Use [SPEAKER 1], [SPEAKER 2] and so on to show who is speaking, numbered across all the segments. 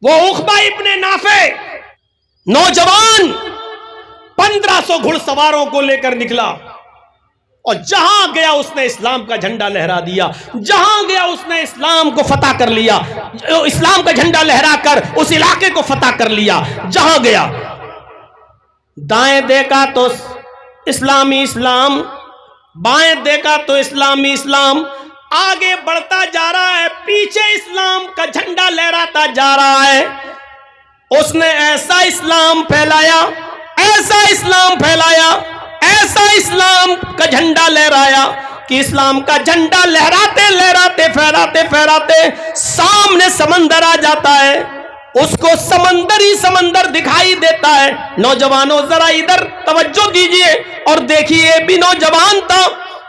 [SPEAKER 1] وہ عقبہ ابن نافع نوجوان 1500 گھڑ سواروں کو لے کر نکلا اور جہاں گیا اس نے اسلام کا جھنڈا لہرا دیا، جہاں گیا اس نے اسلام کو فتح کر لیا، اسلام کا جھنڈا لہرا کر اس علاقے کو فتح کر لیا جہاں گیا۔ دائیں دیکھا تو اسلامی اسلام، بائیں دیکھا تو اسلامی اسلام، آگے بڑھتا جا رہا ہے، پیچھے اسلام کا جھنڈا لہراتا جا رہا ہے۔ اس نے ایسا اسلام پھیلایا، ایسا اسلام پھیلایا، ایسا اسلام کا جھنڈا لہرایا کہ اسلام کا جھنڈا لہراتے لہراتے پھیراتے پھیراتے سامنے سمندر آ جاتا ہے، اس کو سمندر ہی سمندر دکھائی دیتا ہے۔ نوجوانوں ذرا ادھر توجہ دیجئے اور دیکھیے، یہ بھی نوجوان تھا،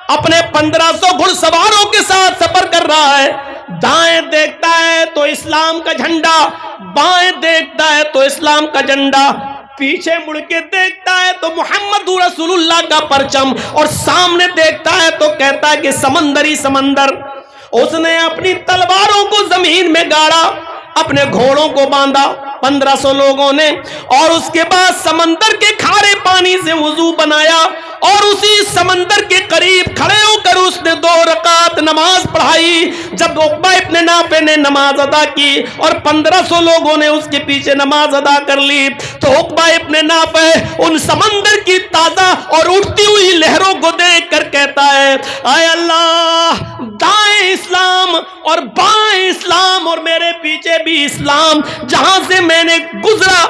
[SPEAKER 1] اپنے 1500 گھڑ سواروں کے ساتھ سفر کر رہا ہے۔ دائیں دیکھتا ہے تو اسلام کا جھنڈا، بائیں دیکھتا ہے تو اسلام کا جھنڈا، پیچھے مڑ کے دیکھتا ہے تو محمد رسول اللہ کا پرچم، اور سامنے دیکھتا ہے تو کہتا ہے کہ سمندر ہی سمندر۔ اس نے اپنی تلواروں کو زمین میں گاڑا، اپنے گھوڑوں کو باندھا 1500 لوگوں نے، اور اس کے بعد سمندر کے کھارے پانی سے وضو بنایا، اور اسی سمندر کے قریب کھڑے ہو کر اس نے 2 رکعت نماز پڑھائی۔ جب عقبہ ابن نافع نے نماز ادا کی اور 1500 لوگوں نے اس کے پیچھے نماز ادا کر لی، تو عقبہ ابن نافع ان سمندر کی تازہ اور اٹھتی ہوئی لہروں کو دیکھ کر کہتا ہے، اے اللہ، دائیں اسلام اور بائیں اسلام اور میرے پیچھے بھی اسلام، جہاں سے میں نے گزرا،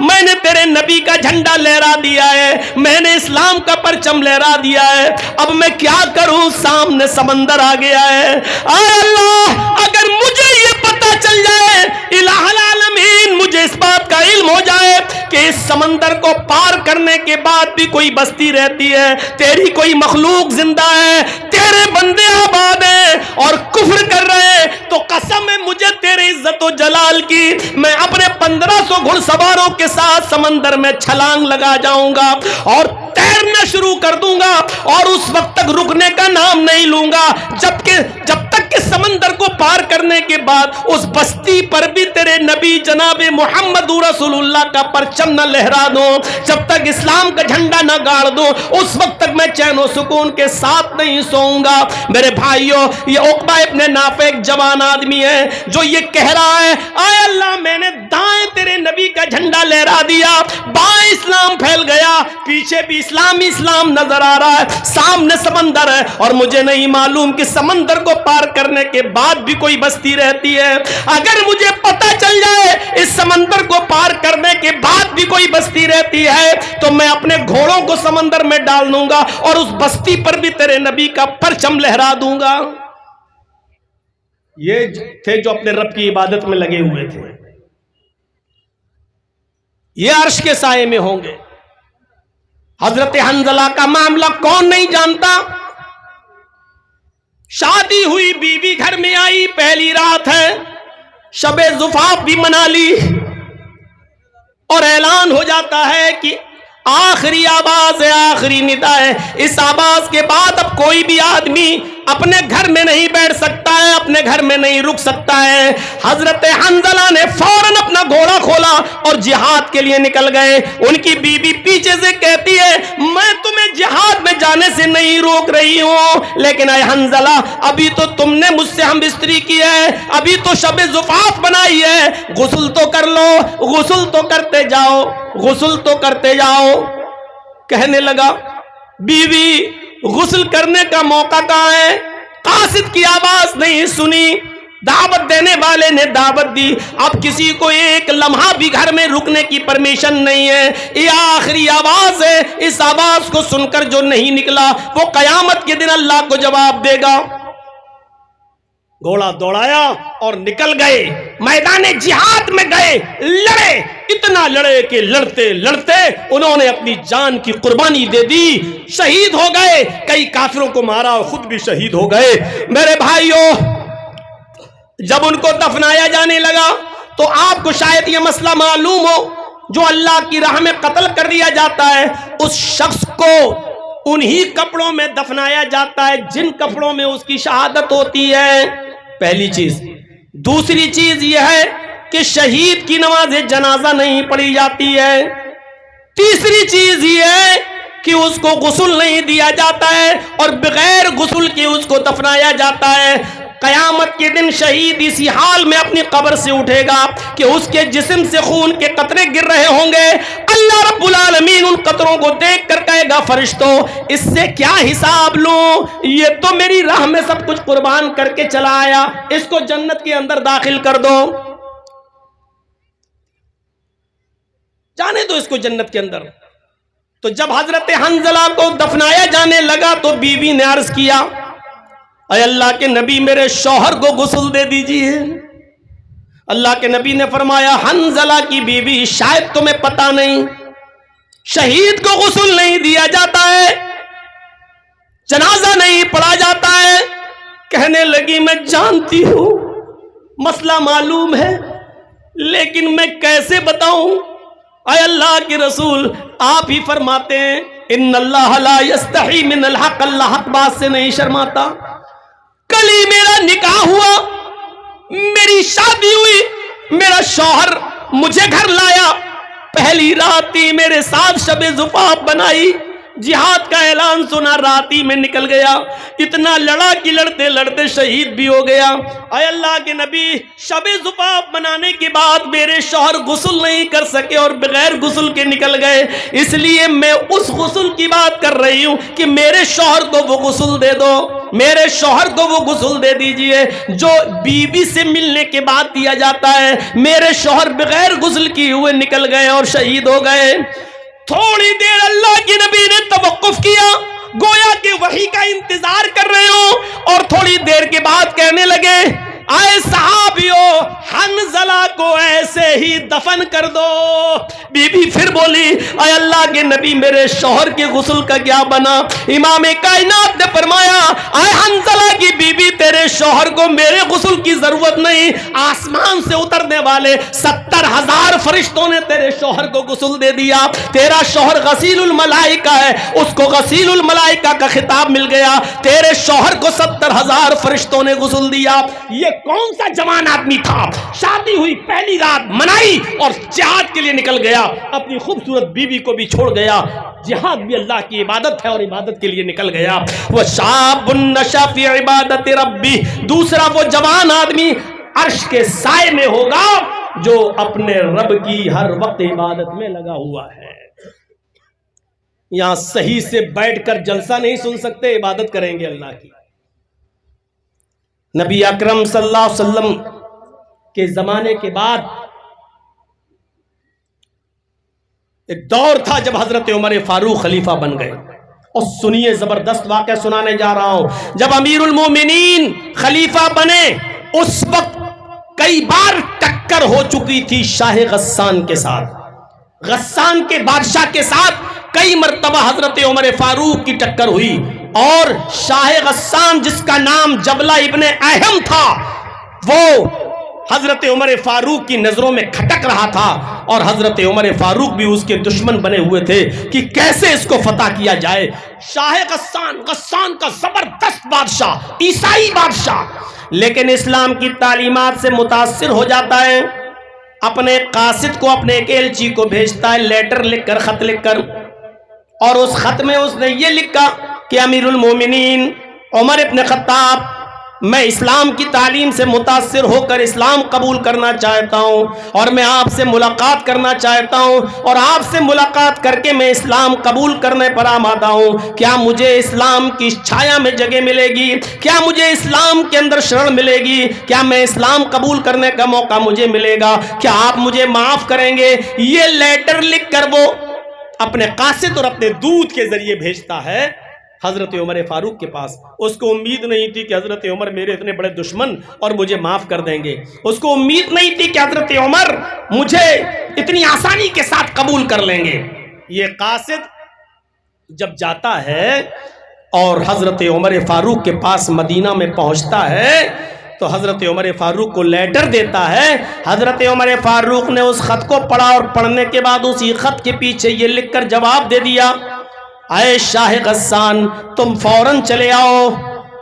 [SPEAKER 1] میں نے تیرے نبی کا جھنڈا لہرا دیا ہے، میں نے اسلام کا پرچم لہرا دیا ہے، اب میں کیا کروں؟ سامنے سمندر آ گیا ہے۔ اے اللہ، اگر مجھے یہ پتہ چل جائے، الہ العالمین مجھے اس بات کا علم ہو جائے کہ اس سمندر کو پار کرنے کے بعد بھی کوئی بستی رہتی ہے، تیری کوئی مخلوق زندہ ہے، تیرے بندے آباد ہیں اور کفر کر رہے ہیں، تو قسم ہے مجھے تیرے عزت و جلال کی، میں اپنے 1500 گھڑ سواروں کے ساتھ سمندر میں چھلانگ لگا جاؤں گا اور تیرنا شروع کر دوں گا، اور اس وقت تک رکنے کا نام نہیں لوں گا جب تک کہ سمندر کو پار کرنے کے بعد اس بستی پر بھی تیرے نبی جناب محمد رسول اللہ کا پرچم نہ لہرا دوں، جب تک اسلام کا جھنڈا نہ گاڑ دوں، اس وقت تک میں چین و سکون کے ساتھ نہیں سوؤں گا۔ میرے بھائیوں، یہ عقبہ ابن نافع ایک جوان آدمی ہے جو یہ کہہ رہا ہے، اے اللہ، میں نے دائیں تیرے نبی کا جھنڈا لہرا دیا، بائیں اسلام پھیل گیا، پیچھے بھی اسلامی اسلام نظر آ رہا ہے، سامنے سمندر ہے، اور مجھے نہیں معلوم کہ سمندر کو پار کرنے کے بعد بھی کوئی بستی رہتی ہے۔ اگر مجھے پتہ چل جائے اس سمندر کو پار کرنے کے بعد بھی کوئی بستی رہتی ہے، تو میں اپنے گھوڑوں کو سمندر میں ڈال دوں گا اور اس بستی پر بھی تیرے نبی کا پرچم لہرا دوں گا۔ یہ تھے جو اپنے رب کی عبادت میں لگے ہوئے تھے، یہ عرش کے سائے میں ہوں گے۔ حضرت حنظلہ کا معاملہ کون نہیں جانتا؟ شادی ہوئی، بیوی گھر میں آئی، پہلی رات ہے، شب زفاف بھی منا لی، اور اعلان ہو جاتا ہے کہ آخری آواز ہے، آخری ندا ہے، اس آواز کے بعد اب کوئی بھی آدمی اپنے گھر میں نہیں بیٹھ سکتا ہے، اپنے گھر میں نہیں رک سکتا ہے۔ حضرت حنظلہ نے فوراً اپنا گھوڑا کھولا اور جہاد کے لیے نکل گئے۔ ان کی بیوی پیچھے سے کہتی ہے، میں تمہیں جہاد میں جانے سے نہیں روک رہی ہوں، لیکن اے حنظلہ، ابھی تو تم نے مجھ سے ہم بستری کی ہے، ابھی تو شب زفاف بنائی ہے، غسل تو کر لو، غسل تو کرتے جاؤ، غسل تو کرتے جاؤ۔ کہنے لگا، بیوی غسل کرنے کا موقع کہاں ہے؟ قاصد کی آواز نہیں سنی، دعوت دینے والے نے دعوت دی، اب کسی کو ایک لمحہ بھی گھر میں رکنے کی پرمیشن نہیں ہے، یہ آخری آواز ہے، اس آواز کو سن کر جو نہیں نکلا وہ قیامت کے دن اللہ کو جواب دے گا۔ گھوڑا دوڑایا اور نکل گئے، میدان جہاد میں گئے، لڑے، اتنا لڑے کہ لڑتے لڑتے انہوں نے اپنی جان کی قربانی دے دی، شہید ہو گئے، کئی کافروں کو مارا اور خود بھی شہید ہو گئے۔ میرے بھائیوں، جب ان کو دفنایا جانے لگا تو آپ کو شاید یہ مسئلہ معلوم ہو، جو اللہ کی راہ میں قتل کر دیا جاتا ہے اس شخص کو انہی کپڑوں میں دفنایا جاتا ہے جن کپڑوں میں اس کی شہادت ہوتی ہے، پہلی چیز۔ دوسری چیز یہ ہے کہ شہید کی نماز جنازہ نہیں پڑھی جاتی ہے۔ تیسری چیز یہ ہے کہ اس کو غسل نہیں دیا جاتا ہے اور بغیر غسل کے اس کو دفنایا جاتا ہے۔ قیامت کے دن شہید اسی حال میں اپنی قبر سے اٹھے گا کہ اس کے جسم سے خون کے قطرے گر رہے ہوں گے۔ اللہ رب العالمین ان قطروں کو دیکھ کر کہے گا فرشتوں اس سے کیا حساب لوں، یہ تو میری راہ میں سب کچھ قربان کر کے چلا آیا، اس کو جنت کے اندر داخل کر دو، جانے دو اس کو جنت کے اندر۔ تو جب حضرت حنظلہ کو دفنایا جانے لگا تو بیوی نے عرض کیا اے اللہ کے نبی میرے شوہر کو غسل دے دیجئے۔ اللہ کے نبی نے فرمایا حنظلہ کی بیوی شاید تمہیں پتہ نہیں، شہید کو غسل نہیں دیا جاتا ہے، جنازہ نہیں پڑھا جاتا ہے۔ کہنے لگی میں جانتی ہوں، مسئلہ معلوم ہے، لیکن میں کیسے بتاؤں؟ اے اللہ کے رسول آپ ہی فرماتے ہیں ان اللہ لا یستحی من الحق، اللہ حق بات سے نہیں شرماتا۔ کل ہی میرا نکاح ہوا، میری شادی ہوئی، میرا شوہر مجھے گھر لایا، پہلی رات ہی میرے ساتھ شب زفاف بنائی، جہاد کا اعلان سنا، رات ہی میں نکل گیا، اتنا لڑا کہ لڑتے لڑتے شہید بھی ہو گیا۔ اے اللہ کے نبی شب زفاف بنانے کے بعد میرے شوہر غسل نہیں کر سکے اور بغیر غسل کے نکل گئے، اس لیے میں اس غسل کی بات کر رہی ہوں کہ میرے شوہر کو وہ غسل دے دو، میرے شوہر کو وہ غسل دے دیجئے جو بیوی سے ملنے کے بعد دیا جاتا ہے۔ میرے شوہر بغیر غسل کیے ہوئے نکل گئے اور شہید ہو گئے۔ تھوڑی دیر اللہ کے نبی نے توقف کیا، گویا کہ وحی کا انتظار کر رہے ہوں، اور تھوڑی دیر کے بعد کہنے لگے اے صحابیوں حنظلہ کو ایسے ہی دفن کر دو۔ بی بی پھر بولی اے اللہ کے نبی میرے شوہر کے غسل کا کیا بنا؟ امام کائنات نے فرمایا اے حنظلہ کی بی بی تیرے شوہر کو میرے غسل کی ضرورت نہیں، آسمان سے اترنے والے 70,000 فرشتوں نے تیرے شوہر کو غسل دے دیا۔ تیرا شوہر غسیل الملائکہ ہے، اس کو غسیل الملائکہ کا خطاب مل گیا، تیرے شوہر کو 70,000 فرشتوں نے غسل دیا۔ یہ کون سا جوان آدمی تھا، شادی ہوئی پہلی رات منائی اور جہاد کے لیے نکل گیا، اپنی خوبصورت بیوی کو بھی چھوڑ گیا۔ جہاد بھی اللہ کی عبادت ہے اور عبادت کے لیے نکل گیا۔ وہ شاب نشا فی عبادت ربی، دوسرا وہ جوان آدمی عرش کے سائے میں ہوگا جو اپنے رب کی ہر وقت عبادت میں لگا ہوا ہے۔ یہاں صحیح سے بیٹھ کر جلسہ نہیں سن سکتے، عبادت کریں گے اللہ کی۔ نبی اکرم صلی اللہ علیہ وسلم کے زمانے کے بعد ایک دور تھا جب حضرت عمر فاروق خلیفہ بن گئے، اور سنیے زبردست واقعہ سنانے جا رہا ہوں۔ جب امیر المومنین خلیفہ بنے اس وقت کئی بار ٹکر ہو چکی تھی شاہ غسان کے ساتھ، غسان کے بادشاہ کے ساتھ کئی مرتبہ حضرت عمر فاروق کی ٹکر ہوئی، اور شاہ غسان جس کا نام جبلہ ابن اہم تھا وہ حضرت عمر فاروق کی نظروں میں کھٹک رہا تھا، اور حضرت عمر فاروق بھی اس کے دشمن بنے ہوئے تھے کہ کیسے اس کو فتح کیا جائے۔ شاہ غسان کا زبردست بادشاہ، عیسائی بادشاہ، لیکن اسلام کی تعلیمات سے متاثر ہو جاتا ہے، اپنے قاصد کو، اپنے ایک ایلچی کو بھیجتا ہے لیٹر لکھ کر، خط لکھ کر، اور اس خط میں اس نے یہ لکھا کہ امیر المومنین عمر ابن خطاب، میں اسلام کی تعلیم سے متاثر ہو کر اسلام قبول کرنا چاہتا ہوں، اور میں آپ سے ملاقات کرنا چاہتا ہوں، اور آپ سے ملاقات کر کے میں اسلام قبول کرنے پر آمادہ ہوں۔ کیا مجھے اسلام کی چھایا میں جگہ ملے گی؟ کیا مجھے اسلام کے اندر شرن ملے گی؟ کیا میں اسلام قبول کرنے کا موقع مجھے ملے گا؟ کیا آپ مجھے معاف کریں گے؟ یہ لیٹر لکھ کر وہ اپنے قاصد اور اپنے دودھ کے ذریعے بھیجتا ہے حضرت عمر فاروق کے پاس۔ اس کو امید نہیں تھی کہ حضرت عمر میرے اتنے بڑے دشمن اور مجھے معاف کر دیں گے، اس کو امید نہیں تھی کہ حضرت عمر مجھے اتنی آسانی کے ساتھ قبول کر لیں گے۔ یہ قاصد جب جاتا ہے اور حضرت عمر فاروق کے پاس مدینہ میں پہنچتا ہے تو حضرت عمر فاروق کو لیٹر دیتا ہے۔ حضرت عمر فاروق نے اس خط کو پڑھا، اور پڑھنے کے بعد اسی خط کے پیچھے یہ لکھ کر جواب دے دیا اے شاہ غسان تم فوراً چلے آؤ،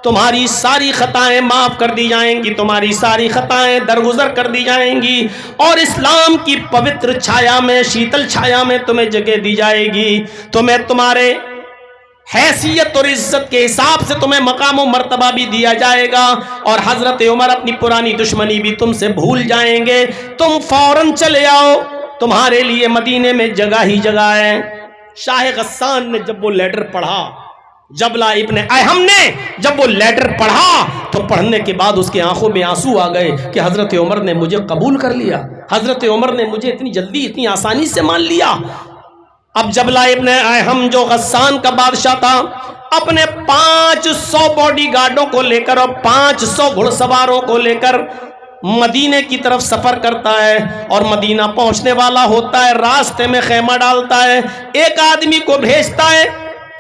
[SPEAKER 1] تمہاری ساری خطائیں معاف کر دی جائیں گی، تمہاری ساری خطائیں درگزر کر دی جائیں گی، اور اسلام کی پوتر چھایا میں، شیتل چھایا میں تمہیں جگہ دی جائے گی، تمہیں تمہارے حیثیت اور عزت کے حساب سے تمہیں مقام و مرتبہ بھی دیا جائے گا، اور حضرت عمر اپنی پرانی دشمنی بھی تم سے بھول جائیں گے، تم فوراً چلے آؤ، تمہارے لیے مدینے میں جگہ ہی جگہ ہے۔ شاہ غسان نے جب وہ لیٹر پڑھا، جبلہ ابن ایہم نے جب وہ لیٹر پڑھا تو پڑھنے کے بعد اس کے آنکھوں میں آنسو آ گئے کہ حضرت عمر نے مجھے قبول کر لیا، حضرت عمر نے مجھے اتنی جلدی اتنی آسانی سے مان لیا۔ اب جبلہ ابن ایہم جو غسان کا بادشاہ تھا، اپنے 500 باڈی گارڈوں کو لے کر اور 500 گھڑ سواروں کو لے کر مدینے کی طرف سفر کرتا ہے، اور مدینہ پہنچنے والا ہوتا ہے، راستے میں خیمہ ڈالتا ہے، ایک آدمی کو بھیجتا ہے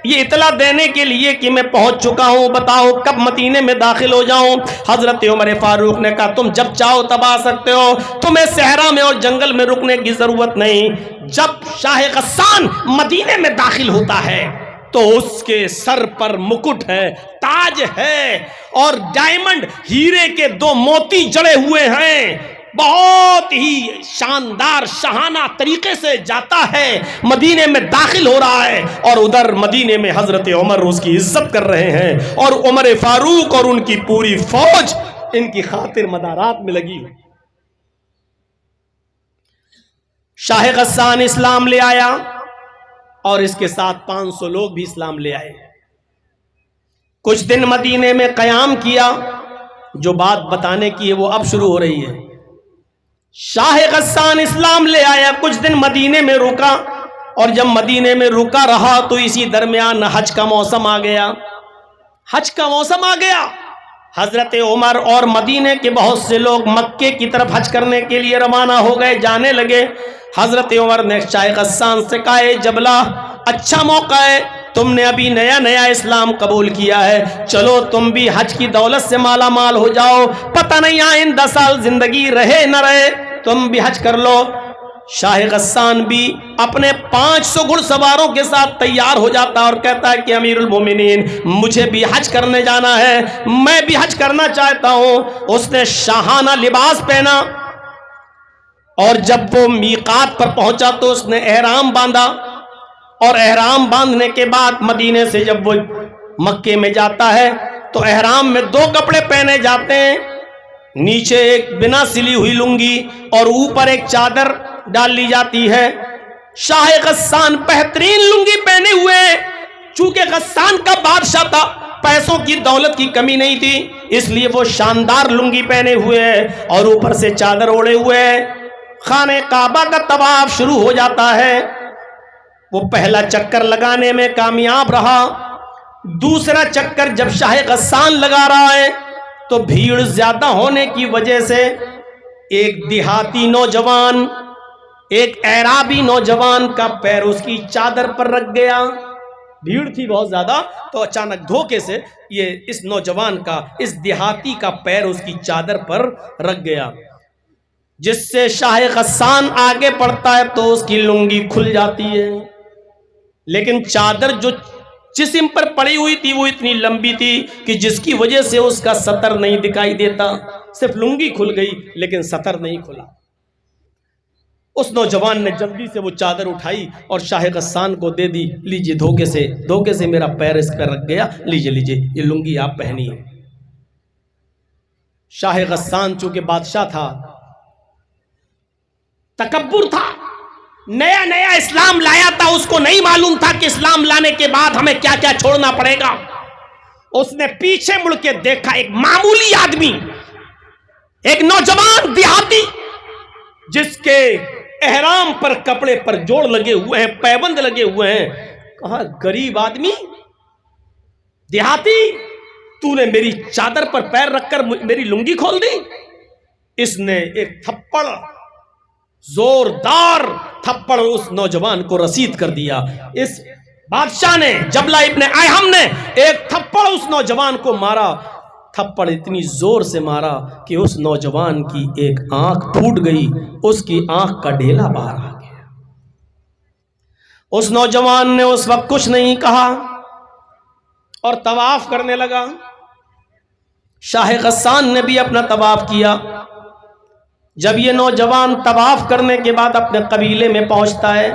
[SPEAKER 1] یہ اطلاع دینے کے لیے کہ میں پہنچ چکا ہوں، بتاؤ کب مدینے میں داخل ہو جاؤں۔ حضرت عمر فاروق نے کہا تم جب چاہو تب آ سکتے ہو، تمہیں صحرا میں اور جنگل میں رکنے کی ضرورت نہیں۔ جب شاہ غسان مدینے میں داخل ہوتا ہے تو اس کے سر پر مکٹ ہے، تاج ہے، اور ڈائمنڈ ہیرے کے 2 موتی جڑے ہوئے ہیں، بہت ہی شاندار شاہانہ طریقے سے جاتا ہے، مدینے میں داخل ہو رہا ہے، اور ادھر مدینے میں حضرت عمر اس کی عزت کر رہے ہیں، اور عمر فاروق اور ان کی پوری فوج ان کی خاطر مدارات میں لگی۔ شاہ غسان اسلام لے آیا، اور اس کے ساتھ 500 لوگ بھی اسلام لے آئے، کچھ دن مدینے میں قیام کیا۔ جو بات بتانے کی ہے وہ اب شروع ہو رہی ہے۔ شاہ غسان اسلام لے آیا، کچھ دن مدینے میں رکا، اور جب مدینے میں رکا رہا تو اسی درمیان حج کا موسم آ گیا، حج کا موسم آ گیا۔ حضرت عمر اور مدینے کے بہت سے لوگ مکے کی طرف حج کرنے کے لیے روانہ ہو گئے، جانے لگے۔ حضرت عمر نے شاہ غسان سے کہا اے جبلہ، اچھا موقع ہے، تم نے ابھی نیا نیا اسلام قبول کیا ہے، چلو تم بھی حج کی دولت سے مالا مال ہو جاؤ، پتہ نہیں آئندہ سال زندگی رہے نہ رہے، تم بھی حج کر لو۔ شاہ غسان بھی اپنے 500 گھڑ سواروں کے ساتھ تیار ہو جاتا اور کہتا ہے کہ امیر المومنین مجھے بھی حج کرنے جانا ہے، میں بھی حج کرنا چاہتا ہوں۔ اس نے شاہانہ لباس پہنا، اور جب وہ میقات پر پہنچا تو اس نے احرام باندھا، اور احرام باندھنے کے بعد مدینے سے جب وہ مکے میں جاتا ہے تو احرام میں 2 کپڑے پہنے جاتے ہیں، نیچے ایک بنا سلی ہوئی لنگی اور اوپر ایک چادر ڈال لی جاتی ہے۔ شاہ غسان بہترین لنگی پہنے ہوئے، چونکہ غسان کا بادشاہ تھا، پیسوں کی دولت کی کمی نہیں تھی، اس لیے وہ شاندار لنگی پہنے ہوئے اور اوپر سے چادر اوڑے ہوئے خانہ کعبہ کا طواف شروع ہو جاتا ہے۔ وہ پہلا چکر لگانے میں کامیاب رہا، دوسرا چکر جب شاہ غسان لگا رہا ہے تو بھیڑ زیادہ ہونے کی وجہ سے ایک دیہاتی نوجوان، ایک اعرابی نوجوان کا پیر اس کی چادر پر رکھ گیا۔ بھیڑ تھی بہت زیادہ، تو اچانک دھوکے سے یہ اس نوجوان کا، اس دیہاتی کا پیر اس کی چادر پر رکھ گیا، جس سے شاہ غسان آگے پڑتا ہے تو اس کی لنگی کھل جاتی ہے، لیکن چادر جو جسم پر پڑی ہوئی تھی وہ اتنی لمبی تھی کہ جس کی وجہ سے اس کا سطر نہیں دکھائی دیتا، صرف لنگی کھل گئی لیکن سطر نہیں کھلا۔ اس نوجوان نے جلدی سے وہ چادر اٹھائی اور شاہ غسان کو دے دی، لیجئے دھوکے سے میرا پیر اس پر رکھ گیا، لیجئے یہ لنگی آپ پہنیے۔ شاہ غسان چونکہ بادشاہ تھا، تکبر تھا، نیا نیا اسلام لایا تھا، اس کو نہیں معلوم تھا کہ اسلام لانے کے بعد ہمیں کیا کیا چھوڑنا پڑے گا۔ اس نے پیچھے مڑ کے دیکھا، ایک معمولی آدمی، ایک نوجوان دیہاتی جس کے احرام پر کپڑے پر جوڑ لگے ہوئے ہیں، پیبند لگے ہوئے ہیں، کہا غریب آدمی، دیہاتی، تو نے میری چادر پر پیر رکھ کر میری لنگی کھول دی۔ اس نے ایک تھپڑ، زوردار تھپڑ اس نوجوان کو رسید کر دیا۔ اس بادشاہ نے، جبلہ ابن ایہم نے ایک تھپڑ اس نوجوان کو مارا، تھپڑ اتنی زور سے مارا کہ اس نوجوان کی ایک آنکھ پھوٹ گئی، اس کی آنکھ کا ڈھیلا باہر آ گیا۔ اس نوجوان نے اس وقت کچھ نہیں کہا اور طواف کرنے لگا۔ شاہ غسان نے بھی اپنا طواف کیا. جب یہ نوجوان طواف کرنے کے بعد اپنے قبیلے میں پہنچتا ہے،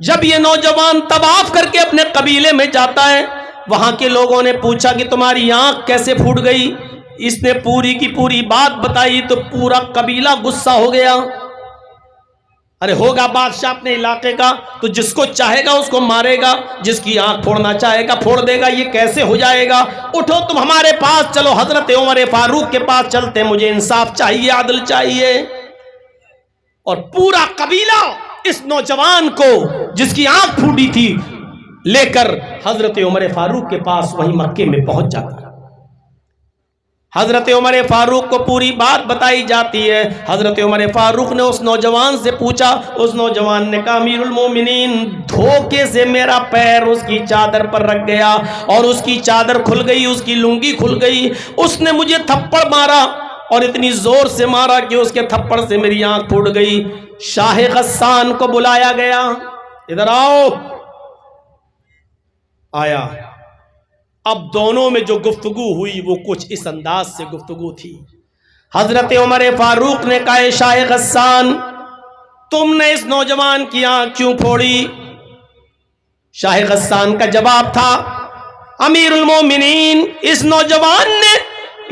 [SPEAKER 1] جب یہ نوجوان طواف کر کے اپنے قبیلے میں جاتا ہے، وہاں کے لوگوں نے پوچھا کہ تمہاری آنکھ کیسے پھوٹ گئی؟ اس نے پوری کی پوری بات بتائی تو پورا قبیلہ غصہ ہو گیا. ارے ہوگا بادشاہ اپنے علاقے کا تو جس کو چاہے گا اس کو مارے گا، جس کی آنکھ پھوڑنا چاہے گا پھوڑ دے گا، یہ کیسے ہو جائے گا؟ اٹھو تم ہمارے پاس چلو، حضرت عمر فاروق کے پاس چلتے، مجھے انصاف چاہیے، عدل چاہیے. اور پورا قبیلہ اس نوجوان کو جس کی آنکھ پھوٹی تھی لے کر حضرت عمر فاروق کے پاس وہیں مکے میں پہنچ جاتا ہے. حضرت عمر فاروق کو پوری بات بتائی جاتی ہے. حضرت عمر فاروق نے اس نوجوان سے پوچھا، اس نوجوان نے کہا امیر المومنین دھوکے سے میرا پیر اس کی چادر پر رکھ گیا اور اس کی چادر کھل گئی، اس کی لنگی کھل گئی. اس نے مجھے تھپڑ مارا اور اتنی زور سے مارا کہ اس کے تھپڑ سے میری آنکھ پھوٹ گئی. شاہ غسان کو بلایا گیا، ادھر آؤ. آیا. اب دونوں میں جو گفتگو ہوئی وہ کچھ اس انداز سے گفتگو تھی. حضرت عمر فاروق نے کہا شاہ غسان تم نے اس نوجوان کی آنکھ کیوں پھوڑی؟ شاہ غسان کا جواب تھا امیر المومنین اس نوجوان نے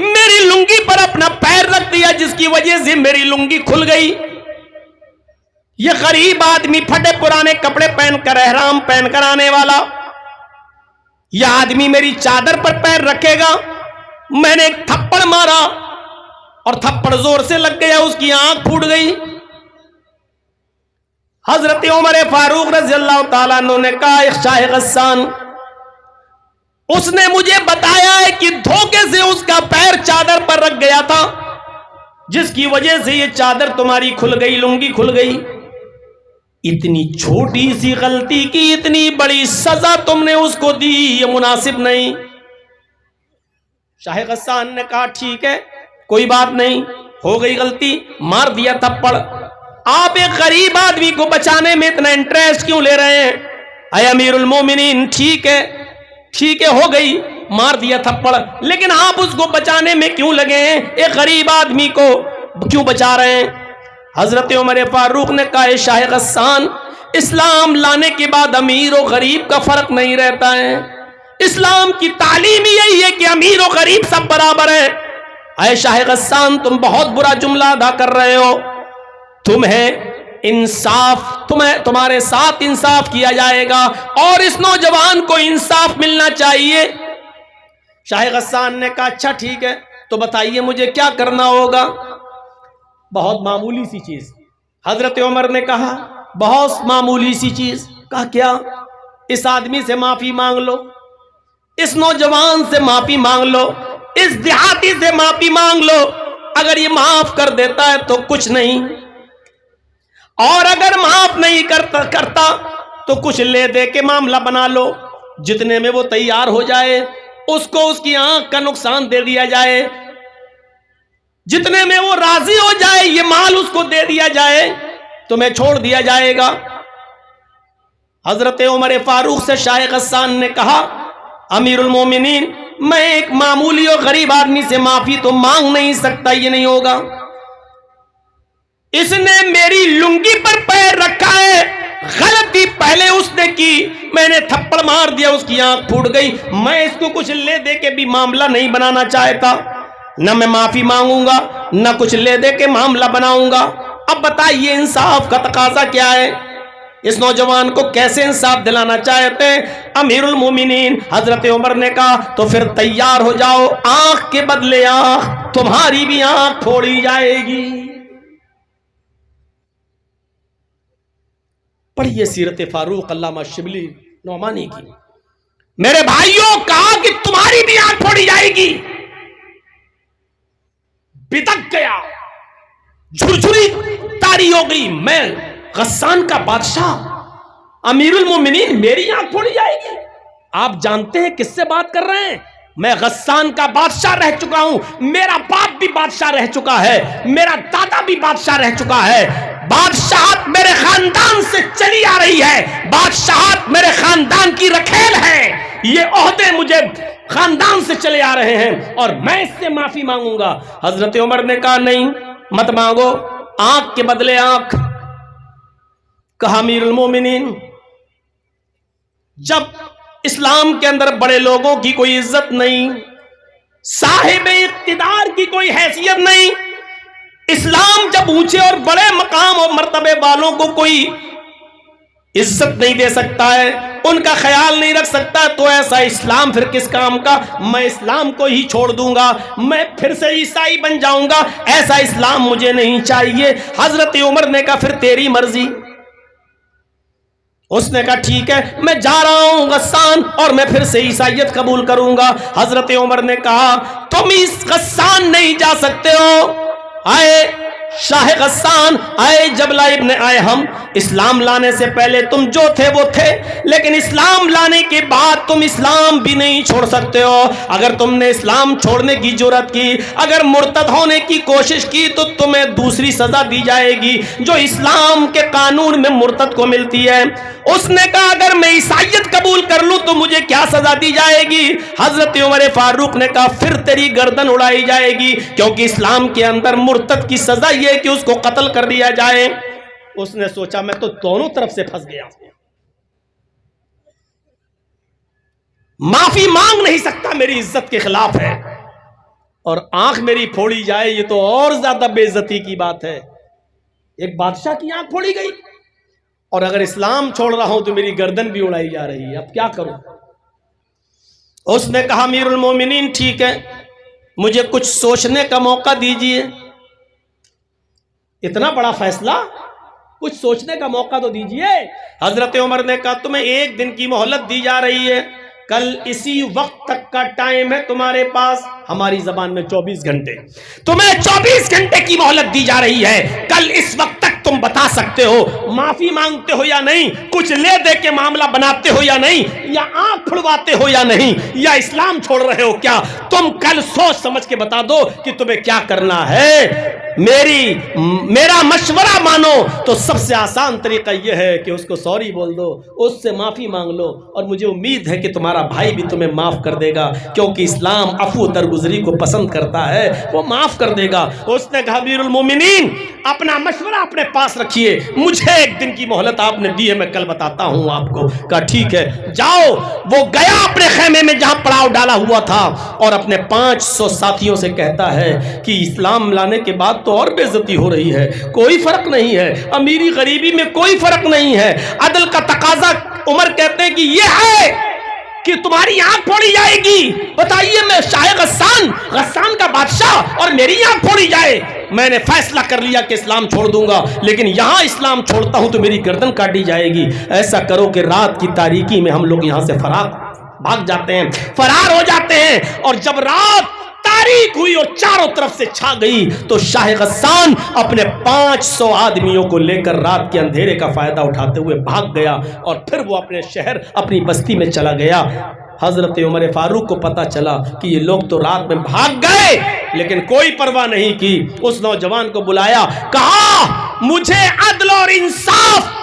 [SPEAKER 1] میری لنگی پر اپنا پیر رکھ دیا جس کی وجہ سے میری لنگی کھل گئی. یہ غریب آدمی پھٹے پرانے کپڑے پہن کر احرام پہن کر آنے والا، یہ آدمی میری چادر پر پیر رکھے گا. میں نے ایک تھپڑ مارا اور تھپڑ زور سے لگ گیا، اس کی آنکھ پھوٹ گئی. حضرت عمر فاروق رضی اللہ تعالیٰ عنہ نے کہا شاہ غسان اس نے مجھے بتایا ہے کہ دھوکے سے اس کا پیر چادر پر رکھ گیا تھا جس کی وجہ سے یہ چادر تمہاری کھل گئی، لنگی کھل گئی. اتنی چھوٹی سی غلطی کی اتنی بڑی سزا تم نے اس کو دی، یہ مناسب نہیں. شاہ غسان نے کہا ٹھیک ہے کوئی بات نہیں، ہو گئی غلطی، مار دیا تھپڑ. آپ ایک غریب آدمی کو بچانے میں اتنا انٹرسٹ کیوں لے رہے ہیں؟ اے امیر المومنین ٹھیک ہے ہو گئی، مار دیا تھپڑ، لیکن آپ اس کو بچانے میں کیوں لگے ہیں؟ ایک غریب آدمی کو کیوں بچا رہے ہیں؟ حضرت عمر فاروق نے کہا شاہ غسان اسلام لانے کے بعد امیر و غریب کا فرق نہیں رہتا ہے. اسلام کی تعلیم یہی ہے کہ امیر و غریب سب برابر ہیں. اے شاہ غسان تم بہت برا جملہ ادا کر رہے ہو. تمہارے ساتھ انصاف کیا جائے گا اور اس نوجوان کو انصاف ملنا چاہیے. شاہ غسان نے کہا اچھا ٹھیک ہے تو بتائیے مجھے کیا کرنا ہوگا؟ بہت معمولی سی چیز. حضرت عمر نے کہا بہت معمولی سی چیز. کہا کیا؟ اس آدمی سے معافی مانگ لو، اس نوجوان سے معافی مانگ لو، اس دیہاتی سے معافی مانگ لو. اگر یہ معاف کر دیتا ہے تو کچھ نہیں، اور اگر معاف نہیں کرتا تو کچھ لے دے کے معاملہ بنا لو. جتنے میں وہ تیار ہو جائے اس کو اس کی آنکھ کا نقصان دے دیا جائے، جتنے میں وہ راضی ہو جائے یہ مال اس کو دے دیا جائے، تمہیں چھوڑ دیا جائے گا. حضرت عمر فاروق سے شاہ غسان نے کہا امیر المومنین میں ایک معمولی اور غریب آدمی سے معافی تو مانگ نہیں سکتا، یہ نہیں ہوگا. اس نے میری لنگی پر پیر رکھا ہے، غلطی پہلے اس نے کی، میں نے تھپڑ مار دیا، اس کی آنکھ پھوٹ گئی. میں اس کو کچھ لے دے کے بھی معاملہ نہیں بنانا چاہتا، نہ میں معافی مانگوں گا نہ کچھ لے دے کے معاملہ بناؤں گا. اب بتائیے انصاف کا تقاضا کیا ہے؟ اس نوجوان کو کیسے انصاف دلانا چاہتے ہیں؟ امیر المومنین حضرت عمر نے کہا تو پھر تیار ہو جاؤ، آنکھ کے بدلے آنکھ، تمہاری بھی آنکھ پھوڑی جائے گی. پڑھیے سیرت فاروق علامہ شبلی نعمانی کی. میرے بھائیوں کہا کہ تمہاری بھی آنکھ پھوڑی جائے گی. بتک گیا، جھرجھری تاری ہو گئی. میں غسان کا بادشاہ، امیر المومنین میری آنکھ پھوڑی جائے گی؟ آپ جانتے ہیں کس سے بات کر رہے ہیں؟ میں غسان کا بادشاہ رہ چکا ہوں، میرا باپ بھی بادشاہ رہ چکا ہے، میرا دادا بھی بادشاہ رہ چکا ہے. بادشاہت میرے خاندان سے چلی آ رہی ہے، بادشاہت میرے خاندان کی رکھیل ہے. یہ عہدے مجھے خاندان سے چلے آ رہے ہیں اور میں اس سے معافی مانگوں گا. حضرت عمر نے کہا نہیں مت مانگو, آنکھ کے بدلے آنکھ. کہا امیر المومنین جب اسلام کے اندر بڑے لوگوں کی کوئی عزت نہیں, صاحب اقتدار کی کوئی حیثیت نہیں, اسلام جب اونچے اور بڑے مقام اور مرتبے والوں کو کوئی عزت نہیں دے سکتا ہے, ان کا خیال نہیں رکھ سکتا, تو ایسا اسلام پھر کس کام کا؟ میں اسلام کو ہی چھوڑ دوں گا, میں پھر سے عیسائی بن جاؤں گا, ایسا اسلام مجھے نہیں چاہیے. حضرت عمر نے کہا پھر تیری مرضی. اس نے کہا ٹھیک ہے میں جا رہا ہوں غسان, اور میں پھر سے عیسائیت قبول کروں گا. حضرت عمر نے کہا تم اس غسان نہیں جا سکتے ہو. آئے شاہ غسان, آئے جبلہ ابن آئے, ہم اسلام لانے سے پہلے تم جو تھے وہ تھے, لیکن اسلام لانے کے بعد تم اسلام بھی نہیں چھوڑ سکتے ہو. اگر تم نے اسلام چھوڑنے کی جرات کی, اگر مرتد ہونے کی کوشش کی, تو تمہیں دوسری سزا دی جائے گی جو اسلام کے قانون میں مرتد کو ملتی ہے. اس نے کہا اگر میں عیسائیت قبول کر لوں تو مجھے کیا سزا دی جائے گی؟ حضرت عمر فاروق نے کہا پھر تیری گردن اڑائی جائے گی, کیونکہ اسلام کے اندر مرتد کی سزا یہ ہے کہ اس کو قتل کر دیا جائے. اس نے سوچا میں تو دونوں طرف سے پھنس گیا, معافی مانگ نہیں سکتا, میری عزت کے خلاف ہے, اور آنکھ میری پھوڑی جائے یہ تو اور زیادہ بے عزتی کی بات ہے. ایک بادشاہ کی آنکھ پھوڑی گئی, اور اگر اسلام چھوڑ رہا ہوں تو میری گردن بھی اڑائی جا رہی ہے, اب کیا کروں؟ اس نے کہا امیر المومنین ٹھیک ہے مجھے کچھ سوچنے کا موقع دیجئے. اتنا بڑا فیصلہ, کچھ سوچنے کا موقع تو دیجئے. حضرت عمر نے کہا تمہیں 1 دن کی مہلت دی جا رہی ہے, کل اسی وقت تک کا ٹائم ہے تمہارے پاس, ہماری زبان میں 24 گھنٹے, تمہیں 24 گھنٹے کی مہلت دی جا رہی ہے. کل اس وقت تک تم بتا سکتے ہو معافی مانگتے ہو یا نہیں, کچھ لے دے کے معاملہ بناتے ہو یا نہیں, یا آنکھ پھڑواتے ہو یا نہیں, یا اسلام چھوڑ رہے ہو کیا. تم کل سوچ سمجھ کے بتا دو کہ تمہیں کیا کرنا ہے. میرا مشورہ مانو تو سب سے آسان طریقہ یہ ہے کہ اس کو سوری بول دو, اس سے معافی مانگ لو, اور مجھے امید ہے کہ تمہارا بھائی بھی تمہیں معاف کر دے گا, کیونکہ اسلام عفو درگزری کو پسند کرتا ہے, وہ معاف کر دے گا. اس نے کہا امیر المومنین اپنا مشورہ اپنے پاس رکھیے, مجھے 1 دن کی مہلت آپ نے دی ہے, میں کل بتاتا ہوں آپ کو. کہا ٹھیک ہے جاؤ. وہ گیا اپنے خیمے میں جہاں پڑاؤ ڈالا ہوا تھا, اور اپنے 500 ساتھیوں سے کہتا ہے کہ اسلام لانے کے بعد تو اور بے عزتی ہو رہی ہے, کوئی فرق نہیں ہے, امیری غریبی میں کوئی فرق نہیں ہے. عدل کا تقاضا عمر کہتے ہیں کہ یہ ہے کہ تمہاری آنکھ پھوڑی جائے گی. بتائیے میں شاہ غسان کا بادشاہ, اور میری آنکھ پھوڑی جائے. میں نے فیصلہ کر لیا کہ اسلام چھوڑ دوں گا, لیکن یہاں اسلام چھوڑتا ہوں تو میری گردن کاٹی جائے گی. ایسا کرو کہ رات کی تاریکی میں ہم لوگ یہاں سے بھاگ جاتے ہیں, فرار ہو جاتے ہیں. اور جب رات تاریک ہوئی اور چاروں طرف سے چھا گئی تو شاہ غسان اپنے 500 آدمیوں کو لے کر رات کے اندھیرے کا فائدہ اٹھاتے ہوئے بھاگ گیا, اور پھر وہ اپنے شہر اپنی بستی میں چلا گیا. حضرت عمر فاروق کو پتا چلا کہ یہ لوگ تو رات میں بھاگ گئے, لیکن کوئی پرواہ نہیں کی. اس نوجوان کو بلایا, کہا مجھے عدل اور انصاف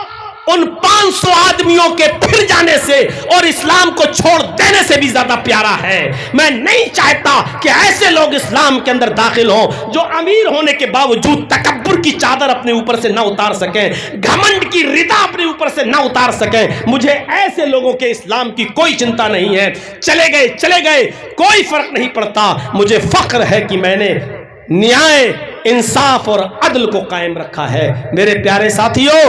[SPEAKER 1] ان 500 آدمیوں کے پھر جانے سے اور اسلام کو چھوڑ دینے سے بھی زیادہ پیارا ہے. میں نہیں چاہتا کہ ایسے لوگ اسلام کے اندر داخل ہوں جو امیر ہونے کے باوجود تکبر کی چادر اپنے اوپر سے نہ اتار سکیں, گھمنڈ کی ردا اپنے اوپر سے نہ اتار سکیں. مجھے ایسے لوگوں کے اسلام کی کوئی چنتا نہیں ہے. چلے گئے کوئی فرق نہیں پڑتا. مجھے فخر ہے کہ میں نے نیائے, انصاف اور عدل کو قائم رکھا ہے. میرے پیارے ساتھیوں,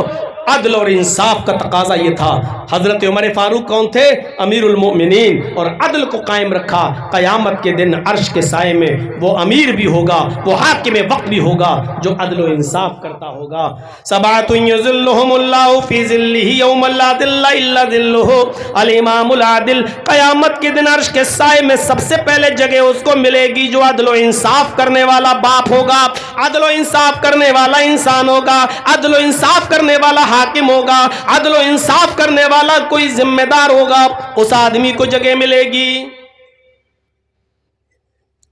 [SPEAKER 1] عدل اور انصاف کا تقاضا یہ تھا. حضرت عمر فاروق کون تھے؟ امیر المؤمنین, اور عدل کو قائم رکھا. قیامت کے دن عرش کے سائے میں وہ امیر بھی ہوگا, وہ حاکم وقت بھی ہوگا جو عدل و انصاف کرتا ہوگا. سبعۃ یظلھم اللہ فی ظلہ یوم لا ظل الا ظلہ الامام العادل. قیامت کے دن عرش کے سائے میں سب سے پہلے جگہ اس کو ملے گی جو عدل و انصاف کرنے والا باپ ہوگا, عدل و انصاف کرنے والا انسان ہوگا, عدل و انصاف کرنے والا حاکم ہوگا, عدل و انصاف کرنے والا کوئی ذمہ دار ہوگا. اس آدمی کو جگہ ملے گی.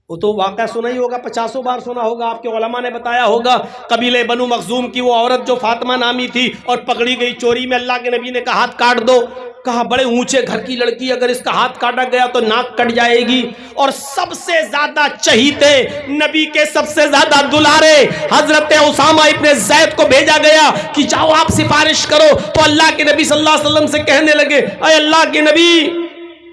[SPEAKER 1] وہ تو واقعہ سنا ہی ہوگا، 50 بار سنا ہوگا، آپ کے علماء نے بتایا ہوگا۔ قبیلہ بنو مخزوم کی وہ عورت جو فاطمہ نامی تھی اور پکڑی گئی چوری میں، اللہ کے نبی نے کہا ہاتھ کاٹ دو، کہا بڑے اونچے گھر کی لڑکی، اگر اس کا ہاتھ کاٹا گیا تو ناک کٹ جائے گی۔ اور سب سے زیادہ چہیتے، نبی کے سب سے زیادہ دلارے حضرت اسامہ ابن زید کو بھیجا گیا کہ جاؤ آپ سفارش کرو۔ تو اللہ کے نبی صلی اللہ علیہ وسلم سے کہنے لگے، اے اللہ کے نبی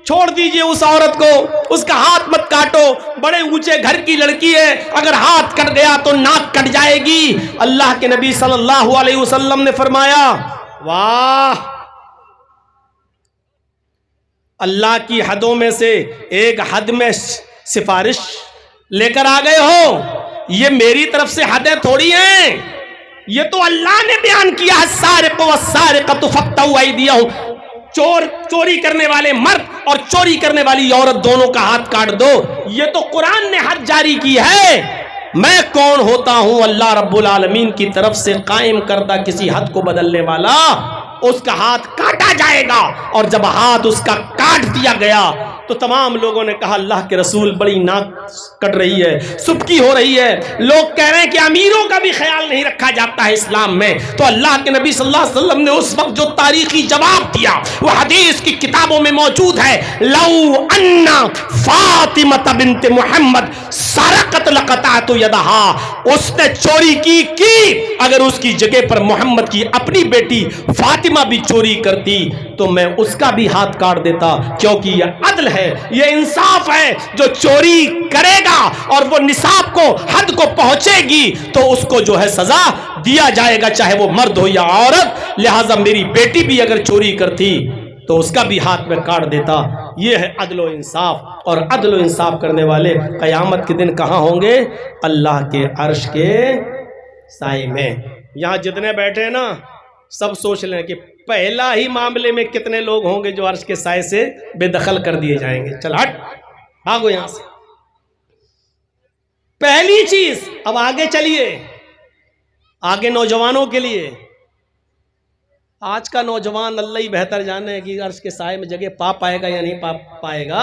[SPEAKER 1] چھوڑ دیجئے اس عورت کو، اس کا ہاتھ مت کاٹو، بڑے اونچے گھر کی لڑکی ہے، اگر ہاتھ کٹ گیا تو ناک کٹ جائے گی۔ اللہ کے نبی صلی اللہ علیہ وسلم نے فرمایا، واہ، اللہ کی حدوں میں سے ایک حد میں سفارش لے کر آ گئے ہو، یہ میری طرف سے حدیں تھوڑی ہیں، یہ تو اللہ نے بیان کیا ہے، السارق والسارقۃ فاقطعوا ایدیہما، چوری کرنے والے مرد اور چوری کرنے والی عورت دونوں کا ہاتھ کاٹ دو، یہ تو قرآن نے حد جاری کی ہے۔ میں کون ہوتا ہوں اللہ رب العالمین کی طرف سے قائم کردہ کسی حد کو بدلنے والا؟ اس کا ہاتھ کاٹا جائے گا، اور جب ہاتھ اس کا کاٹ دیا گیا تو تمام لوگوں نے کہا اللہ کے رسول بڑی ناک کٹ رہی ہے، سبکی ہو رہی ہے، لوگ کہہ رہے ہیں کہ امیروں کا بھی خیال نہیں رکھا جاتا ہے اسلام میں۔ تو اللہ کے نبی صلی اللہ علیہ وسلم نے اس وقت جو تاریخی جواب دیا وہ حدیث کی کتابوں میں موجود ہے، لو ان فاطمہ بنت محمد سرقت لقطعت یدہا، اس نے چوری کی، اگر اس کی جگہ پر محمد کی اپنی بیٹی فاطمہ بھی چوری کرتی تو میں اس کا بھی ہاتھ کاٹ دیتا، کیونکہ یہ عدل ہے، یہ انصاف ہے۔ جو چوری کرے گا اور وہ نصاب کو، حد کو پہنچے گی تو اس کو جو ہے سزا دیا جائے گا، چاہے وہ مرد ہو یا عورت۔ لہٰذا میری بیٹی بھی اگر چوری کرتی تو اس کا بھی ہاتھ میں کاٹ دیتا۔ یہ ہے عدل و انصاف، اور عدل و انصاف کرنے والے قیامت کے دن کہاں ہوں گے؟ اللہ کے عرش کے سائے میں۔ یہاں جتنے بیٹھے ہیں نا، سب سوچ لیں کہ پہلا ہی معاملے میں کتنے لوگ ہوں گے جو عرش کے سائے سے بے دخل کر دیے جائیں گے۔ چل ہٹ، بھاگو یہاں سے۔ پہلی چیز، اب آگے چلیے، آگے نوجوانوں کے لیے۔ آج کا نوجوان اللہ ہی بہتر جانے کہ عرش کے سائے میں جگہ پا پائے گا یا نہیں پا پائے گا۔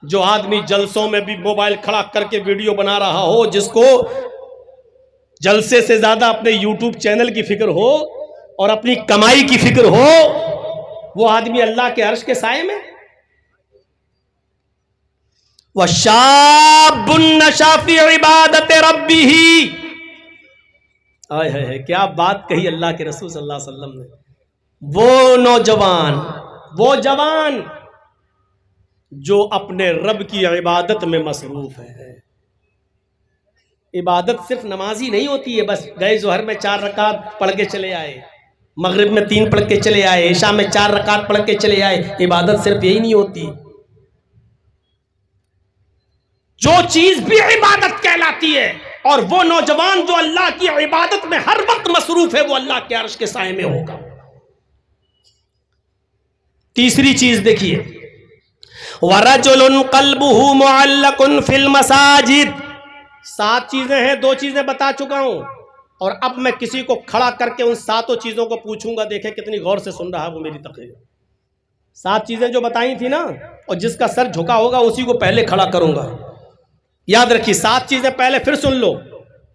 [SPEAKER 1] جو آدمی جلسوں میں بھی موبائل کھڑا کر کے ویڈیو بنا رہا ہو، جس کو جلسے سے زیادہ اپنے یوٹیوب چینل کی فکر ہو اور اپنی کمائی کی فکر ہو، وہ آدمی اللہ کے عرش کے سائے میں۔ وَشَابٌ نَشَأَ فِي عِبَادَةِ رَبِّهِ، کیا بات کہی اللہ کے رسول صلی اللہ علیہ وسلم نے۔ وہ نوجوان، وہ جوان جو اپنے رب کی عبادت میں مصروف ہے۔ عبادت صرف نمازی نہیں ہوتی ہے، بس گئے ظہر میں 4 رکعت پڑھ کے چلے آئے، مغرب میں 3 پڑھ کے چلے آئے، عشاء میں 4 رکعت پڑھ کے چلے آئے۔ عبادت صرف یہی نہیں ہوتی، جو چیز بھی عبادت کہلاتی ہے، اور وہ نوجوان جو اللہ کی عبادت میں ہر وقت مصروف ہے، وہ اللہ کے عرش کے سائے میں ہوگا۔ تیسری چیز دیکھیے، وَرَجُلٌ قَلْبُهُ مُعَلَّقٌ فِي الْمَسَاجِدِ۔ 7 چیزیں ہیں، 2 چیزیں بتا چکا ہوں، اور اب میں کسی کو کھڑا کر کے ان 7 چیزوں کو پوچھوں گا، دیکھیں کتنی غور سے سن رہا ہے وہ میری تقریر۔ 7 چیزیں جو بتائی تھی نا، اور جس کا سر جھکا ہوگا اسی کو پہلے کھڑا کروں گا۔ یاد رکھیے 7 چیزیں پہلے پھر سن لو۔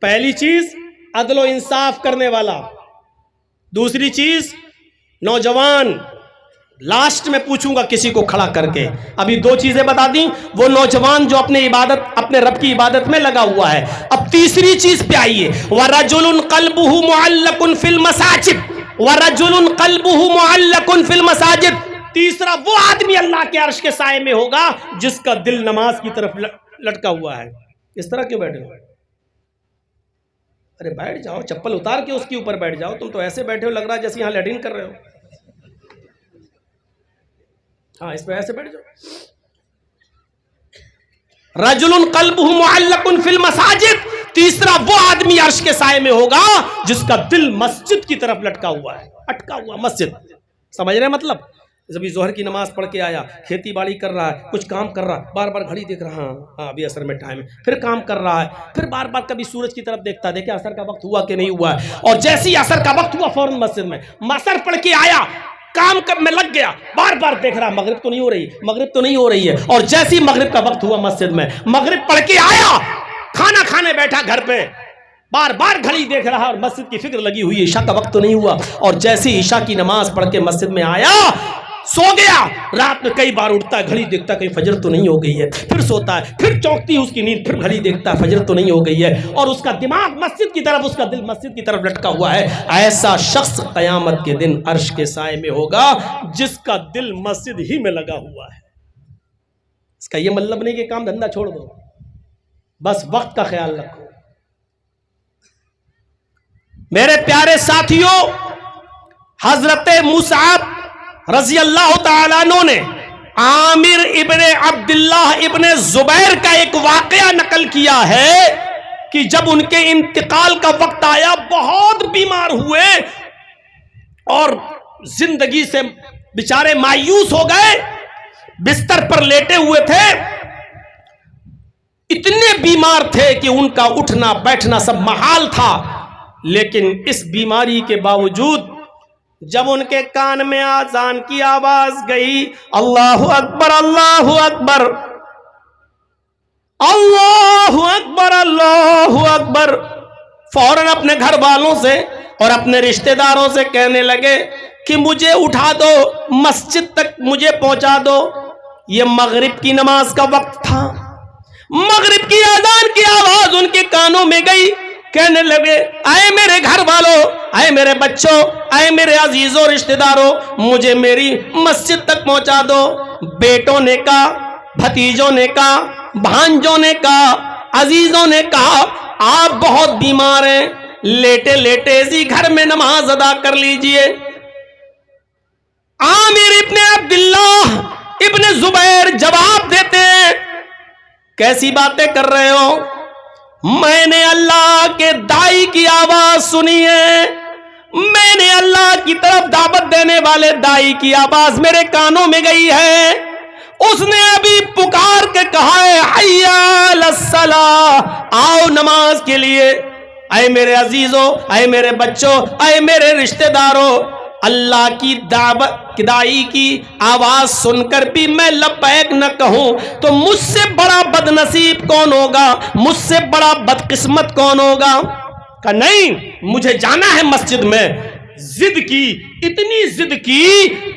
[SPEAKER 1] پہلی چیز، عدل و انصاف کرنے والا۔ دوسری چیز، نوجوان۔ لاسٹ میں پوچھوں گا کسی کو کھڑا کر کے۔ ابھی 2 چیزیں بتا دیں، وہ نوجوان جو اپنے رب کی عبادت میں لگا ہوا ہے۔ اب تیسری چیز پہ آئیے، وَرَجُلٌ قَلْبُهُ مُعَلَّقٌ فِي الْمَسَاجِدِ، وَرَجُلٌ قَلْبُهُ مُعَلَّقٌ فِي الْمَسَاجِدِ۔ تیسرا، وہ آدمی اللہ کے عرش کے سائے میں ہوگا جس کا دل نماز کی طرف لٹکا ہوا ہے۔ اس طرح کیوں بیٹھے ہو؟ ارے بیٹھ جاؤ، چپل اتار کے اس کے اوپر بیٹھ جاؤ۔ تم تو ایسے بیٹھے ہو، لگ رہا ہے جیسے یہاں لیٹرین کر رہے ہو۔ ہاں، اس پہ ایسے بیٹھ جاؤ۔ رجل قلبہ معلق فی المساجد، تیسرا وہ آدمی عرش کے سائے میں ہوگا جس کا دل مسجد کی طرف لٹکا ہوا ہے، اٹکا ہوا مسجد۔ سمجھ رہے مطلب؟ ابھی ظہر کی نماز پڑھ کے آیا، کھیتی باڑی کر رہا ہے، کچھ کام کر رہا ہے، بار بار گھڑی دیکھ رہا، ہاں ابھی عصر میں ٹائم ہے، پھر کام کر رہا ہے، پھر بار بار کبھی سورج کی طرف دیکھتا ہے، دیکھیں عصر کا وقت ہوا کہ نہیں ہوا ہے، اور جیسے ہی عصر کا وقت ہوا فوراً مسجد میں عصر پڑھ کے آیا، کام میں لگ گیا, بار بار دیکھ رہا مغرب تو نہیں ہو رہی, مغرب تو نہیں ہو رہی ہے. اور جیسے ہی مغرب کا وقت ہوا مسجد میں مغرب پڑھ کے آیا, کھانا کھانے بیٹھا گھر پہ, بار بار گھڑی دیکھ رہا اور مسجد کی فکر لگی ہوئی, عشاء کا وقت تو نہیں ہوا. اور جیسے ہی عشاء کی نماز پڑھ کے مسجد میں آیا, سو گیا. رات میں کئی بار اٹھتا ہے, گھڑی دیکھتا ہے کہیں فجر تو نہیں ہو گئی ہے, پھر سوتا ہے, پھر چونکتی ہے اس کی نیند, پھر گھڑی دیکھتا ہے فجر تو نہیں ہو گئی ہے, اور اس کا دماغ مسجد کی طرف, اس کا دل مسجد کی طرف لٹکا ہوا ہے. ایسا شخص قیامت کے دن عرش کے سائے میں ہوگا جس کا دل مسجد ہی میں لگا ہوا ہے. اس کا یہ مطلب نہیں کہ کام دھندا چھوڑ دو, بس وقت کا خیال رکھو. میرے پیارے ساتھیوں, حضرت مصعب رضی اللہ تعالیٰ عنہ نے عامر ابن عبداللہ ابن زبیر کا ایک واقعہ نقل کیا ہے کہ جب ان کے انتقال کا وقت آیا, بہت بیمار ہوئے اور زندگی سے بیچارے مایوس ہو گئے, بستر پر لیٹے ہوئے تھے, اتنے بیمار تھے کہ ان کا اٹھنا بیٹھنا سب محال تھا. لیکن اس بیماری کے باوجود جب ان کے کان میں اذان کی آواز گئی, اللہ اکبر اللہ اکبر اللہ اکبر اللہ اکبر, فوراً اپنے گھر والوں سے اور اپنے رشتہ داروں سے کہنے لگے کہ مجھے اٹھا دو, مسجد تک مجھے پہنچا دو. یہ مغرب کی نماز کا وقت تھا. مغرب کی اذان کی آواز ان کے کانوں میں گئی, کہنے لگے اے میرے گھر والوں, اے میرے بچوں, اے میرے عزیزوں رشتہ داروں, مجھے میری مسجد تک پہنچا دو. بیٹوں نے کہا, بھتیجوں نے کہا, بھانجوں نے کہا, عزیزوں نے کہا آپ بہت بیمار ہیں, لیٹے لیٹے اسی گھر میں نماز ادا کر لیجئے. عامر ابن عبداللہ ابن زبیر جواب دیتے ہیں, کیسی باتیں کر رہے ہو, میں نے اللہ کے داعی کی آواز سنی ہے, میں نے اللہ کی طرف دعوت دینے والے داعی کی آواز میرے کانوں میں گئی ہے. اس نے ابھی پکار کے کہا ہے حی علی الصلاۃ, آؤ نماز کے لیے. اے میرے عزیزوں, اے میرے بچوں, اے میرے رشتہ داروں, اللہ کی دعوت داعی کی آواز سن کر بھی میں لبیک نہ کہوں تو مجھ سے بڑا بد نصیب کون ہوگا, مجھ سے بڑا بدقسمت کون ہوگا. کہ نہیں, مجھے جانا ہے مسجد میں. ضد کی, اتنی ضد کی.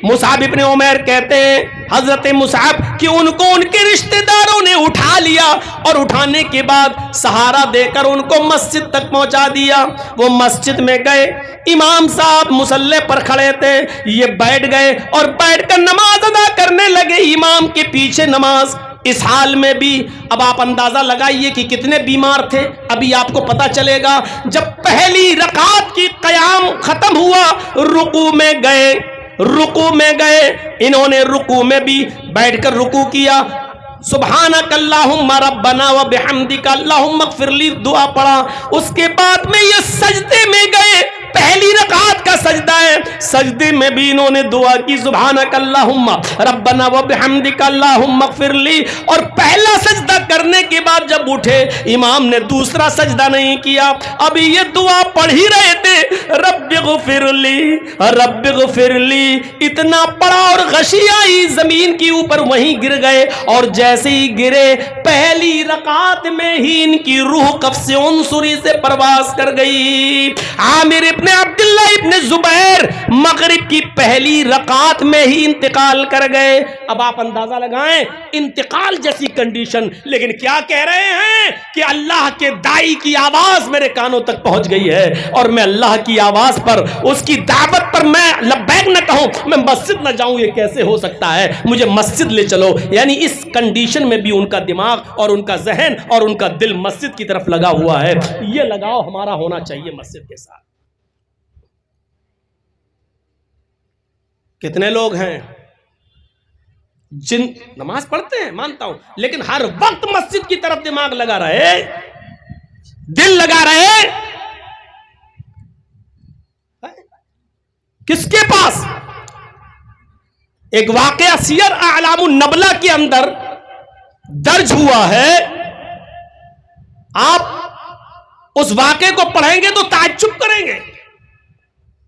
[SPEAKER 1] مصعب ابن عمیر کہتے ہیں حضرت مصعب کہ ان کو ان کے رشتہ داروں نے اٹھا لیا اور اٹھانے کے بعد سہارا دے کر ان کو مسجد تک پہنچا دیا. وہ مسجد میں گئے, امام صاحب مصلی پر کھڑے تھے, یہ بیٹھ گئے اور بیٹھ کر نماز ادا کرنے لگے, امام کے پیچھے نماز. اس حال میں بھی اب آپ اندازہ لگائیے کہ کتنے بیمار تھے. ابھی آپ کو پتا چلے گا. جب پہلی رکعت کی قیام ختم ہوا, رکوع میں گئے, رکوع میں گئے, انہوں نے رکوع میں بھی بیٹھ کر رکوع کیا, سبحانک اللہم ربنا و بحمدک اللہم اغفر لی دعا پڑھا. اس کے بعد میں یہ سجدے میں گئے, پہلی رکعت کا سجدہ ہے, سجدے میں بھی انہوں نے دعا کی سبحانک اللہم ربنا و بحمدک اللہم اغفر لی. اور پہلا سجدہ کرنے کے بعد جب اٹھے, امام نے دوسرا سجدہ نہیں کیا, ابھی یہ دعا پڑھ ہی رہے تھے, رب اغفر لی رب اغفر لی. اتنا پڑا اور غشی آئی زمین کی اوپر, وہیں گر گئے. اور جیسے ہی گرے, پہلی رکعت میں ہی ان کی روح قفس عنصری سے پرواز کر گئی. عامر ابن عبداللہ ابن زبیر مغرب کی پہلی رکعت میں ہی انتقال کر گئے. اب آپ اندازہ لگائیں, انتقال جیسی کنڈیشن, لیکن کیا کہہ رہے ہیں کہ اللہ کے داعی کی آواز میرے کانوں تک پہنچ گئی ہے, اور میں اللہ کی آواز پر, اس کی دعوت پر میں لبیک نہ کہوں, میں مسجد نہ جاؤں, یہ کیسے ہو سکتا ہے, مجھے مسجد لے چلو. یعنی اس کنڈیشن میں بھی ان کا دماغ اور ان کا ذہن اور ان کا دل مسجد کی طرف لگا ہوا ہے. یہ لگاؤ ہمارا ہونا چاہیے مسجد کے ساتھ. کتنے لوگ ہیں جن نماز پڑھتے ہیں, مانتا ہوں, لیکن ہر وقت مسجد کی طرف دماغ لگا رہے, دل لگا رہے. کس کے پاس ایک واقعہ سیر اعلام النبلہ کے اندر درج ہوا ہے, آپ اس واقعے کو پڑھیں گے تو تعجب کریں گے.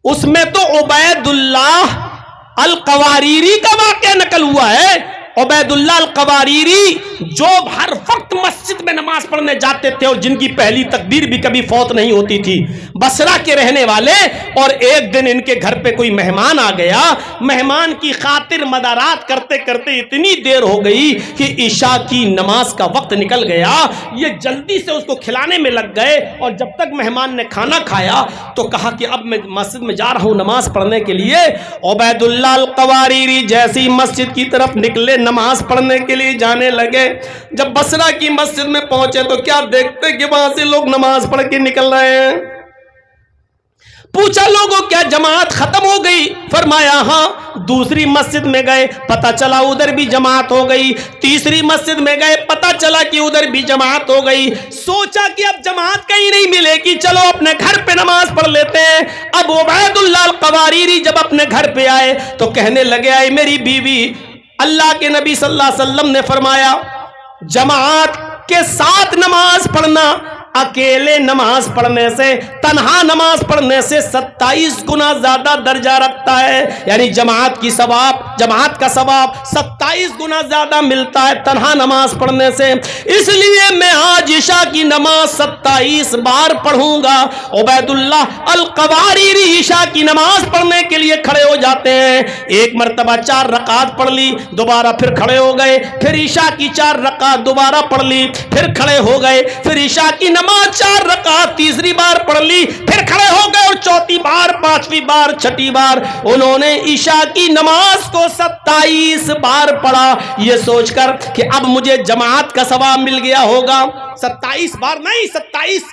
[SPEAKER 1] اس میں تو عبید اللہ القواریری کا واقعہ نقل ہوا ہے. عبید اللہ القواریری جو ہر وقت مسجد میں نماز پڑھنے جاتے تھے اور جن کی پہلی تکبیر بھی کبھی فوت نہیں ہوتی تھی, بصرہ کے رہنے والے. اور ایک دن ان کے گھر پہ کوئی مہمان آ گیا. مہمان کی خاطر مدارات کرتے کرتے اتنی دیر ہو گئی کہ عشاء کی نماز کا وقت نکل گیا. یہ جلدی سے اس کو کھلانے میں لگ گئے اور جب تک مہمان نے کھانا کھایا تو کہا کہ اب میں مسجد میں جا رہا ہوں نماز پڑھنے کے لیے. عبید اللہ القواریری جیسی مسجد کی طرف نکلے, نماز پڑھنے کے لیے جانے لگے. جب بصرہ کی مسجد میں پہنچے تو کیا دیکھتے کہ وہاں سے لوگ نماز پڑھ کے نکل رہے ہیں. پوچھا لوگوں کیا جماعت ختم ہو گئی؟ فرمایا ہاں. دوسری مسجد میں گئے, پتہ چلا ادھر بھی جماعت ہو گئی. تیسری مسجد میں گئے, پتہ چلا کہ ادھر بھی جماعت ہو گئی. سوچا کہ اب جماعت کہیں نہیں ملے گی, چلو اپنے گھر پہ نماز پڑھ لیتے ہیں. اب عبید اللہ القواریری جب اپنے گھر پہ آئے تو کہنے لگے, آئے میری بیوی, اللہ کے نبی صلی اللہ علیہ وسلم نے فرمایا جماعت کے ساتھ نماز پڑھنا اکیلے نماز پڑھنے سے, تنہا نماز پڑھنے سے 27 گنا زیادہ درجہ رکھتا ہے. یعنی جماعت کا ثواب 27 گنا زیادہ ملتا ہے تنہا نماز پڑھنے سے. اس لیے میں آج عشاء کی نماز 27 بار پڑھوں گا. عبید اللہ القواریری عشاء کی نماز پڑھنے کے لیے کھڑے ہو جاتے ہیں. ایک مرتبہ 4 رکعت پڑھ لی, دوبارہ پھر کھڑے ہو گئے, پھر عشاء کی 4 رکعت دوبارہ پڑھ لی, پھر کھڑے ہو گئے, پھر عشاء کی نماز 4 رکعت تیسری بار پڑھ لی, پھر کھڑے ہو گئے, اور چوتھی بار, 5ویں بار, 6ٹھی بار انہوں نے عشاء کی نماز کو 27 بار پڑھا, یہ سوچ کر کہ اب مجھے جماعت کا ثواب مل گیا ہوگا. 27 بار نہیں, 27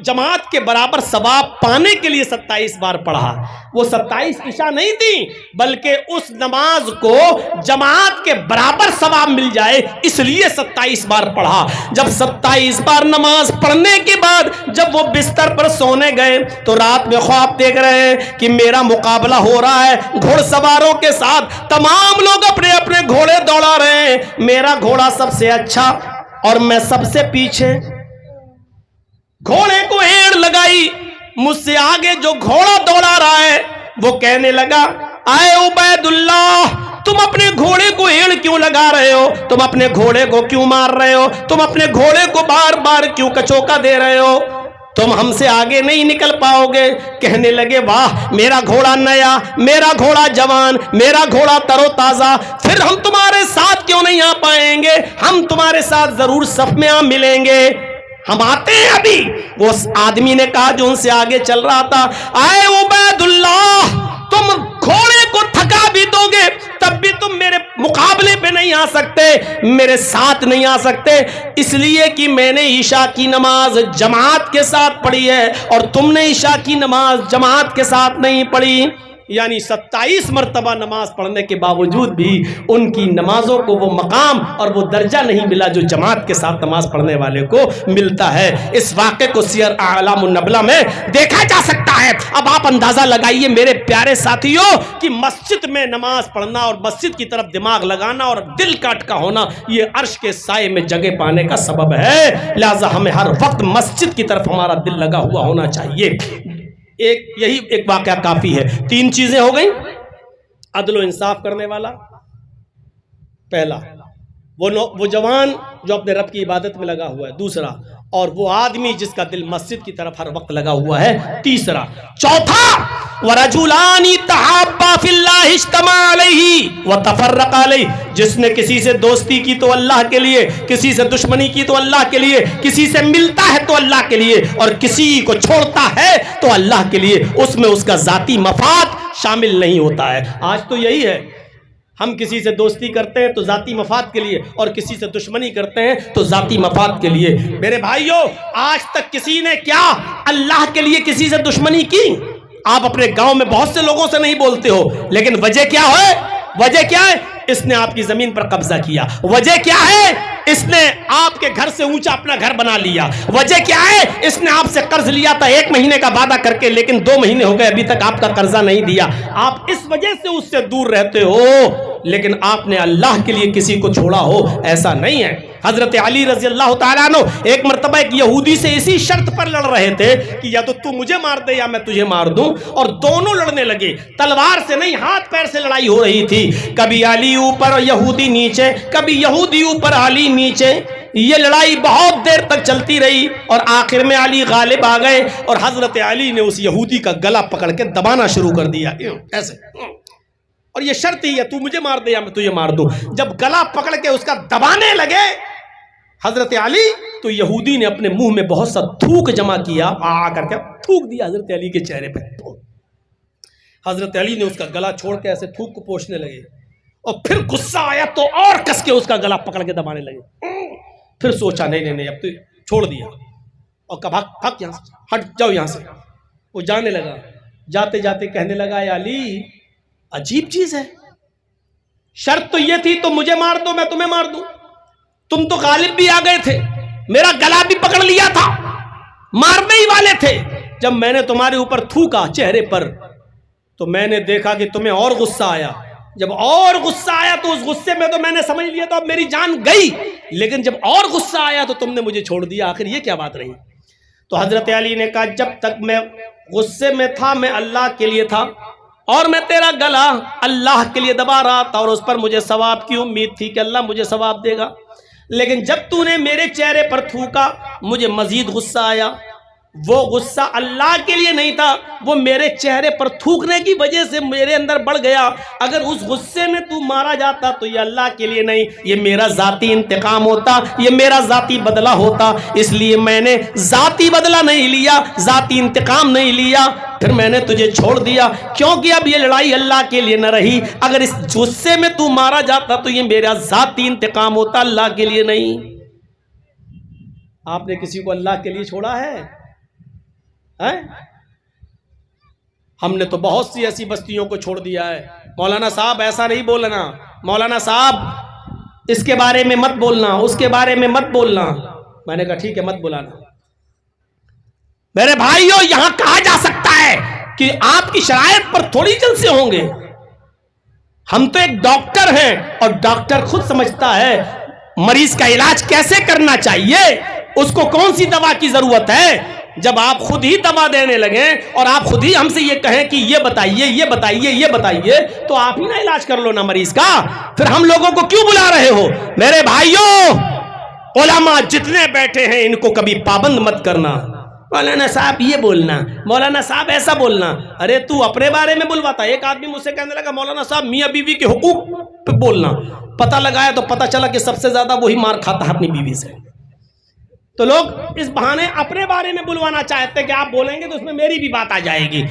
[SPEAKER 1] جماعت کے برابر ثواب پانے کے لیے 27 بار پڑھا. وہ 27 عشاء نہیں تھی, بلکہ اس نماز کو جماعت کے برابر ثواب مل جائے اس لیے 27 بار پڑھا. جب 27 بار نماز پڑھنے کے بعد جب وہ بستر پر سونے گئے تو رات میں خواب دیکھ رہے ہیں کہ میرا مقابلہ ہو رہا ہے گھوڑ سواروں کے ساتھ. تمام لوگ اپنے اپنے گھوڑے دوڑا رہے ہیں, میرا گھوڑا سب سے اچھا اور میں سب سے پیچھے. گھوڑے کو ایڑ لگائی, مجھ سے آگے جو گھوڑا دوڑا رہا ہے وہ کہنے لگا, آئے عبید اللہ, تم اپنے گھوڑے کو ایڑ کیوں لگا رہے ہو, تم اپنے گھوڑے کو کیوں مار رہے ہو, تم اپنے گھوڑے کو بار بار کیوں کچوکا دے رہے ہو, تم ہم سے آگے نہیں نکل پاؤ گے. کہنے لگے واہ, میرا گھوڑا نیا, میرا گھوڑا جوان, میرا گھوڑا تر و تازہ, پھر ہم تمہارے ساتھ کیوں نہیں آ پائیں گے, ہم تمہارے ساتھ ضرور صف میں آ ملیں گے, ہم آتے ہیں ابھی. وہ آدمی نے کہا جو ان سے آگے چل رہا تھا, آئے عبید اللہ, تم گھوڑے کو تھکا بھی دو گے تب بھی تم میرے مقابلے پہ نہیں آ سکتے, میرے ساتھ نہیں آ سکتے, اس لیے کہ میں نے عشاء کی نماز جماعت کے ساتھ پڑھی ہے اور تم نے عشاء کی نماز جماعت کے ساتھ نہیں پڑھی. یعنی 27 مرتبہ نماز پڑھنے کے باوجود بھی ان کی نمازوں کو وہ مقام اور وہ درجہ نہیں ملا جو جماعت کے ساتھ نماز پڑھنے والے کو ملتا ہے. اس واقعے کو سیر اعلام النبلہ میں دیکھا جا سکتا ہے. اب آپ اندازہ لگائیے میرے پیارے ساتھیوں کہ مسجد میں نماز پڑھنا اور مسجد کی طرف دماغ لگانا اور دل کا اٹکا ہونا یہ عرش کے سائے میں جگہ پانے کا سبب ہے. لہذا ہمیں ہر وقت مسجد کی طرف ہمارا دل لگا ہوا ہونا چاہیے. یہی ایک واقعہ کافی ہے. 3 چیزیں ہو گئیں. عدل و انصاف کرنے والا پہلا, وہ جوان جو اپنے رب کی عبادت میں لگا ہوا ہے دوسرا, اور وہ آدمی جس کا دل مسجد کی طرف ہر وقت لگا ہوا ہے تیسرا. چوتھا, وَرَجُلَانِ تَحَابَّا فِي اللَّهِ اجْتَمَعَا عَلَيْهِ وَتَفَرَّقَا عَلَيْهِ, جس نے کسی سے دوستی کی تو اللہ کے لیے, کسی سے دشمنی کی تو اللہ کے لیے, کسی سے ملتا ہے تو اللہ کے لیے اور کسی کو چھوڑتا ہے تو اللہ کے لیے, اس میں اس کا ذاتی مفاد شامل نہیں ہوتا ہے. آج تو یہی ہے, ہم کسی سے دوستی کرتے ہیں تو ذاتی مفاد کے لیے اور کسی سے دشمنی کرتے ہیں تو ذاتی مفاد کے لیے. میرے بھائیوں, آج تک کسی نے کیا اللہ کے لیے کسی سے دشمنی کی؟ آپ اپنے گاؤں میں بہت سے لوگوں سے نہیں بولتے ہو, لیکن وجہ کیا ہے؟ وجہ کیا ہے؟ اس نے آپ کی زمین پر قبضہ کیا. وجہ کیا ہے؟ اس نے آپ کے گھر سے اونچا اپنا گھر بنا لیا. وجہ کیا ہے؟ اس نے آپ سے قرض لیا تھا 1 مہینے کا وعدہ کر کے, لیکن 2 مہینے ہو گئے ابھی تک آپ کا قرضہ نہیں دیا. آپ اس وجہ سے اس سے دور رہتے ہو. لیکن آپ نے اللہ کے لیے کسی کو چھوڑا ہو ایسا نہیں ہے. حضرت علی رضی اللہ تعالیٰ عنہ ایک مرتبہ ایک یہودی سے اسی شرط پر لڑ رہے تھے کہ یا تو مجھے مار دے یا میں تجھے مار دوں, اور دونوں لڑنے لگے. تلوار سے نہیں, ہاتھ پیر سے لڑائی ہو رہی تھی. کبھی علی اوپر اور یہودی نیچے, کبھی یہودی اوپر علی نیچے. یہ لڑائی بہت دیر تک چلتی رہی اور آخر میں علی غالب آ گئے اور حضرت علی نے اس یہودی کا گلا پکڑ کے دبانا شروع کر دیا ایسے, اور یہ شرط ہی ہے تو مجھے مار دے یا میں تجھے مار دوں. جب گلا پکڑ کے اس کا دبانے لگے حضرت علی, تو یہودی نے اپنے منہ میں بہت سا تھوک جمع کیا, آ کر کے تھوک دیا حضرت علی کے چہرے پہ. حضرت علی نے اس کا گلا چھوڑ کے ایسے تھوک کو پوچھنے لگے, اور پھر غصہ آیا تو اور کس کے اس کا گلا پکڑ کے دبانے لگے. پھر سوچا نہیں اب تو چھوڑ دیا, اور کہا بھاگ یہاں سے, ہٹ جاؤ یہاں سے. وہ جانے لگا, جاتے جاتے کہنے لگا اے علی عجیب چیز ہے, شرط تو یہ تھی تو مجھے مار دو میں تمہیں مار دوں, تم تو غالب بھی آ گئے تھے, میرا گلا بھی پکڑ لیا تھا, مارنے ہی والے تھے. جب میں نے تمہارے اوپر تھوکا چہرے پر تو میں نے دیکھا کہ تمہیں اور غصہ آیا. جب اور غصہ آیا تو اس غصے میں تو میں نے سمجھ لیا تو اب میری جان گئی, لیکن جب اور غصہ آیا تو تم نے مجھے چھوڑ دیا. آخر یہ کیا بات رہی؟ تو حضرت علی نے کہا جب تک میں غصے میں تھا میں اللہ کے لیے تھا, اور میں تیرا گلا اللہ کے لیے دبا رہا تھا, اور اس پر مجھے ثواب کی امید تھی کہ اللہ مجھے ثواب دے گا. لیکن جب تو نے میرے چہرے پر تھوکا مجھے مزید غصہ آیا. وہ غصہ اللہ کے لیے نہیں تھا, وہ میرے چہرے پر تھوکنے کی وجہ سے میرے اندر بڑھ گیا. اگر اس غصے میں تو مارا جاتا تو یہ اللہ کے لیے نہیں, یہ میرا ذاتی انتقام ہوتا, یہ میرا ذاتی بدلہ ہوتا. اس لیے میں نے ذاتی بدلہ نہیں لیا, ذاتی انتقام نہیں لیا, پھر میں نے تجھے چھوڑ دیا, کیونکہ اب یہ لڑائی اللہ کے لیے نہ رہی. اگر اس غصے میں تو مارا جاتا تو یہ میرا ذاتی انتقام ہوتا, اللہ کے لیے نہیں. آپ نے کسی کو اللہ کے لیے چھوڑا ہے؟ ہم نے تو بہت سی ایسی بستیوں کو چھوڑ دیا ہے. مولانا صاحب ایسا نہیں بولنا, مولانا صاحب اس کے بارے میں مت بولنا, اس کے بارے میں مت بولنا. میں نے کہا ٹھیک ہے مت بولانا. میرے بھائیو یہاں کہا جا سکتا ہے کہ آپ کی شرائط پر تھوڑی جلسے ہوں گے. ہم تو ایک ڈاکٹر ہیں اور ڈاکٹر خود سمجھتا ہے مریض کا علاج کیسے کرنا چاہیے, اس کو کون سی دوا کی ضرورت ہے. جب آپ خود ہی دوا دینے لگیں اور آپ خود ہی ہم سے یہ کہیں کہ یہ بتائیے یہ بتائیے یہ بتائیے, تو آپ ہی نہ علاج کر لو نا مریض کا, پھر ہم لوگوں کو کیوں بلا رہے ہو؟ میرے بھائیوں علماء جتنے بیٹھے ہیں ان کو کبھی پابند مت کرنا. مولانا صاحب یہ بولنا, مولانا صاحب ایسا بولنا. ارے تو اپنے بارے میں بلواتا. ایک آدمی مجھ سے کہنے لگا مولانا صاحب میاں بیوی کے حقوق پہ بولنا. پتہ لگایا تو پتہ چلا کہ سب سے زیادہ وہی مار کھاتا ہے اپنی بیوی سے. تو لوگ اس بہانے اپنے بارے میں بلوانا چاہتے ہیں کہ آپ بولیں گے تو اس میں میری بھی بات آ جائے گی.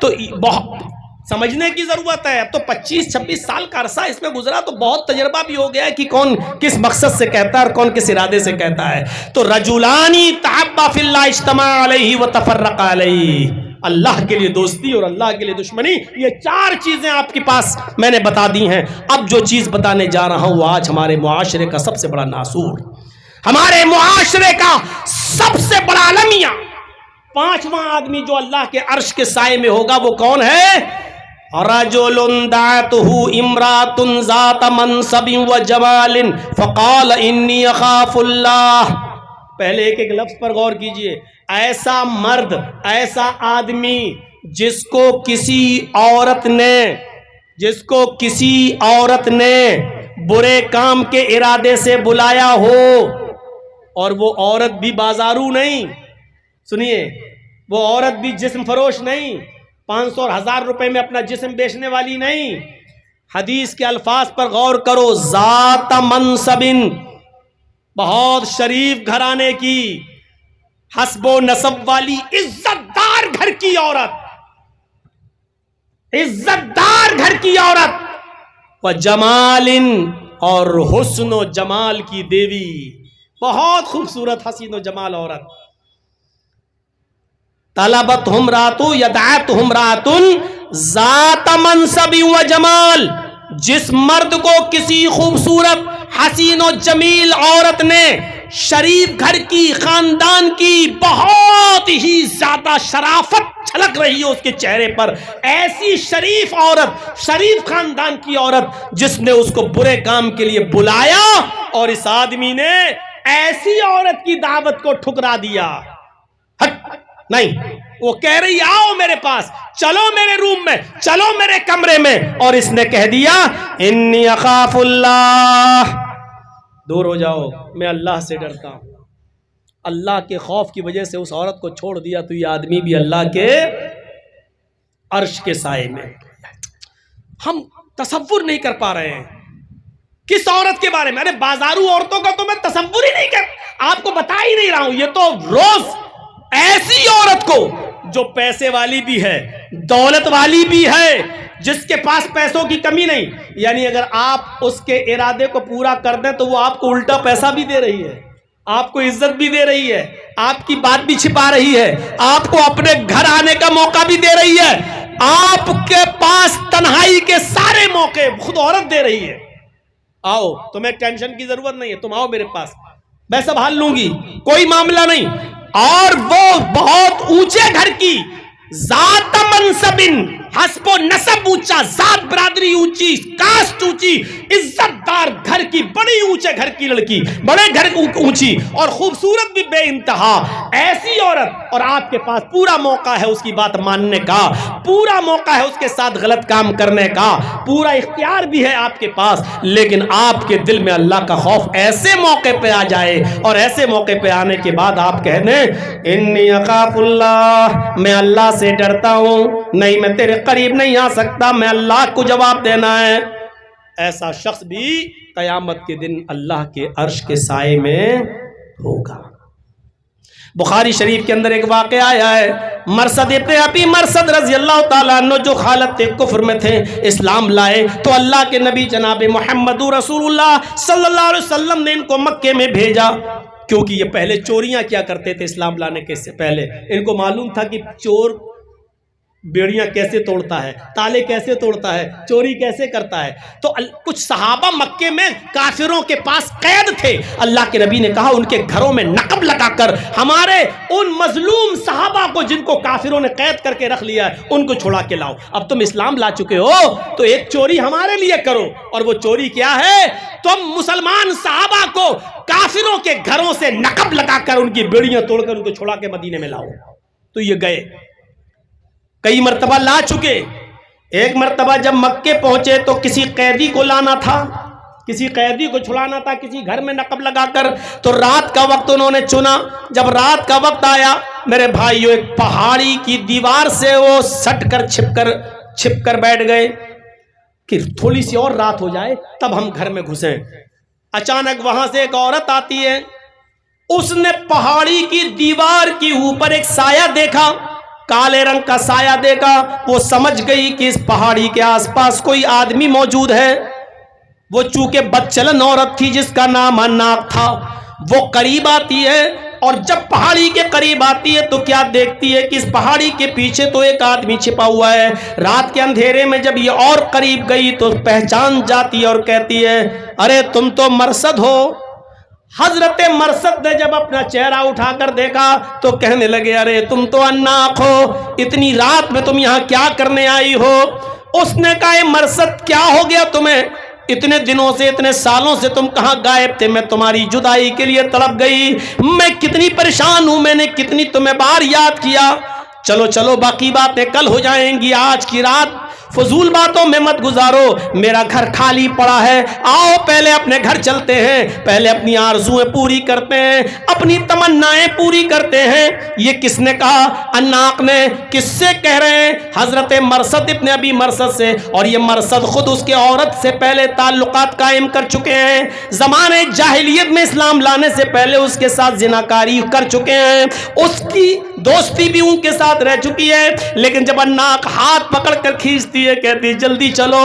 [SPEAKER 1] تو بہت سمجھنے کی ضرورت ہے. اب تو 25-26 سال کا عرصہ اس میں گزرا تو بہت تجربہ بھی ہو گیا ہے کہ کون کس مقصد سے کہتا ہے اور کون کس ارادے سے کہتا ہے. تو رجلانی تحابا فی اللہ اجتماع علیہ وتفرق علیہ, اللہ کے لیے دوستی اور اللہ کے لیے دشمنی, یہ 4 چیزیں آپ کے پاس میں نے بتا دی ہیں. اب جو چیز بتانے جا رہا ہوں وہ آج ہمارے معاشرے کا سب سے بڑا ناسور, ہمارے معاشرے کا سب سے بڑا المیہ. 5واں آدمی جو اللہ کے عرش کے سائے میں ہوگا وہ کون ہے؟ رجل دعته امرأة ذات منصب وجمال فقال انی اخاف اللہ. پہلے ایک ایک لفظ پر غور کیجئے. ایسا مرد, ایسا آدمی جس کو کسی عورت نے برے کام کے ارادے سے بلایا ہو, اور وہ عورت بھی بازارو نہیں, سنیے, وہ عورت بھی جسم فروش نہیں, 500 اور 1000 روپے میں اپنا جسم بیچنے والی نہیں. حدیث کے الفاظ پر غور کرو. ذات منصب, بہت شریف گھرانے کی, حسب و نسب والی, عزت دار گھر کی عورت, عزت دار گھر کی عورت, و جمال, اور حسن و جمال کی دیوی, بہت خوبصورت حسین و جمال عورت. طلبتہم رات یدعتہم رات ذات منصب و جمال, جس مرد کو کسی خوبصورت حسین و جمیل عورت نے شریف گھر کی، خاندان کی بہت ہی زیادہ شرافت چھلک رہی ہے اس کے چہرے پر. ایسی شریف عورت، شریف خاندان کی عورت جس نے اس کو برے کام کے لیے بلایا اور اس آدمی نے ایسی عورت کی دعوت کو ٹھکرا دیا. ہٹ نہیں، وہ کہہ رہی آؤ میرے پاس، چلو میرے روم میں، چلو میرے کمرے میں، اور اس نے کہہ دیا انی اخاف اللہ، دور ہو جاؤ، میں اللہ سے ڈرتا ہوں. اللہ کے خوف کی وجہ سے اس عورت کو چھوڑ دیا تو یہ آدمی بھی اللہ کے عرش کے سائے میں. ہم تصور نہیں کر پا رہے ہیں کس عورت کے بارے میں. ارے بازارو عورتوں کا تو میں تصور ہی نہیں آپ کو بتا ہی نہیں رہا ہوں. یہ تو روز ایسی عورت کو جو پیسے والی بھی ہے، دولت والی بھی ہے، جس کے پاس پیسوں کی کمی نہیں، یعنی اگر آپ اس کے ارادے کو پورا کر دیں تو وہ آپ کو الٹا پیسہ بھی دے رہی ہے، آپ کو عزت بھی دے رہی ہے، آپ کی بات بھی چھپا رہی ہے، آپ کو اپنے گھر آنے کا موقع بھی دے رہی ہے، آپ کے پاس تنہائی کے سارے موقع خود عورت دے رہی ہے. آؤ، تمہیں ٹینشن کی ضرورت نہیں ہے، تم آؤ میرے پاس، میں سنبھال لوں گی، کوئی معاملہ نہیں. اور وہ بہت اونچے گھر کی، ذات منصب، حسب و نسب اونچا، ذات برادری اونچی، کاسٹ اونچی، عزت دار گھر کی، بڑی اونچے گھر کی لڑکی، بڑے گھر اونچی اور خوبصورت بھی بے انتہا ایسی عورت، اور آپ کے پاس پورا موقع ہے اس کی بات ماننے کا، پورا موقع ہے اس کے ساتھ غلط کام کرنے کا، پورا اختیار بھی ہے آپ کے پاس، لیکن آپ کے دل میں اللہ کا خوف ایسے موقع پہ آ جائے، اور ایسے موقع پہ آنے کے بعد آپ کہنے انی اخاف اللہ، میں اللہ سے ڈرتا ہوں، نہیں میں تیرے قریب نہیں آ سکتا، میں اللہ کو جواب دینا ہے. ایسا شخص بھی قیامت کے دن اللہ کے عرش کے سائے میں ہوگا. بخاری شریف کے اندر ایک واقعہ آیا ہے، مرثد ابن ابی مرثد رضی اللہ تعالیٰ عنہ جو حالت کفر میں تھے، اسلام لائے تو اللہ کے نبی جناب محمد رسول اللہ صلی اللہ علیہ وسلم نے ان کو مکے میں بھیجا، کیونکہ یہ پہلے چوریاں کیا کرتے تھے. اسلام لانے کے سے پہلے ان کو معلوم تھا کہ چور بیڑیاں کیسے توڑتا ہے، تالے کیسے توڑتا ہے، چوری کیسے کرتا ہے. تو کچھ صحابہ مکے میں کافروں کے پاس قید تھے. اللہ کے نبی نے کہا ان کے گھروں میں نقب لگا کر ہمارے ان مظلوم صحابہ کو جن کو کافروں نے قید کر کے رکھ لیا ہے ان کو چھڑا کے لاؤ. اب تم اسلام لا چکے ہو تو ایک چوری ہمارے لیے کرو. اور وہ چوری کیا ہے؟ تم مسلمان صحابہ کو کافروں کے گھروں سے نقب لگا کر ان کی بیڑیاں توڑ کر ان کو چھڑا کے مدینے میں لاؤ. تو یہ گئے، کئی مرتبہ لا چکے. ایک مرتبہ جب مکے پہنچے تو کسی قیدی کو لانا تھا، کسی قیدی کو چھڑانا تھا کسی گھر میں نقب لگا کر. تو رات کا وقت انہوں نے چنا. جب رات کا وقت آیا میرے بھائیو، ایک پہاڑی کی دیوار سے وہ سٹ کر چھپ کر بیٹھ گئے کہ تھوڑی سی اور رات ہو جائے تب ہم گھر میں گھسیں. اچانک وہاں سے ایک عورت آتی ہے، اس نے پہاڑی کی دیوار کے اوپر ایک سایہ دیکھا، کالے رنگ کا سایہ دیکھا. وہ سمجھ گئی کہ اس پہاڑی کے آس پاس کوئی آدمی موجود ہے. وہ چونکہ بدچلن عورت تھی جس کا نام اناق تھا، وہ قریب آتی ہے، اور جب پہاڑی کے قریب آتی ہے تو کیا دیکھتی ہے کہ اس پہاڑی کے پیچھے تو ایک آدمی چھپا ہوا ہے. رات کے اندھیرے میں جب یہ اور قریب گئی تو پہچان جاتی ہے اور کہتی ہے ارے تم تو مرثد ہو. حضرت مرثد نے جب اپنا چہرہ اٹھا کر دیکھا تو کہنے لگے ارے تم تو اناق ہو، اتنی رات میں تم یہاں کیا کرنے آئی ہو؟ اس نے کہا اے مرثد کیا ہو گیا تمہیں؟ اتنے دنوں سے، اتنے سالوں سے تم کہاں غائب تھے؟ میں تمہاری جدائی کے لیے تڑپ گئی، میں کتنی پریشان ہوں، میں نے کتنی تمہیں بار یاد کیا. چلو چلو باقی باتیں کل ہو جائیں گی، آج کی رات فضول باتوں میں مت گزارو، میرا گھر خالی پڑا ہے، آؤ پہلے اپنے گھر چلتے ہیں، پہلے اپنی آرزویں پوری کرتے ہیں، اپنی تمنائیں پوری کرتے ہیں. یہ کس نے کہا؟ اناق نے. کس سے کہہ رہے ہیں؟ حضرت مرثد ابن ابی مرثد سے. اور یہ مرثد خود اس کے عورت سے پہلے تعلقات قائم کر چکے ہیں، زمانے جاہلیت میں اسلام لانے سے پہلے اس کے ساتھ زناکاری کر چکے ہیں، اس کی دوستی بھی ان کے ساتھ رہ چکی ہے. لیکن جب اناق ہاتھ پکڑ کر کھینچتی ہے، کہتی جلدی چلو،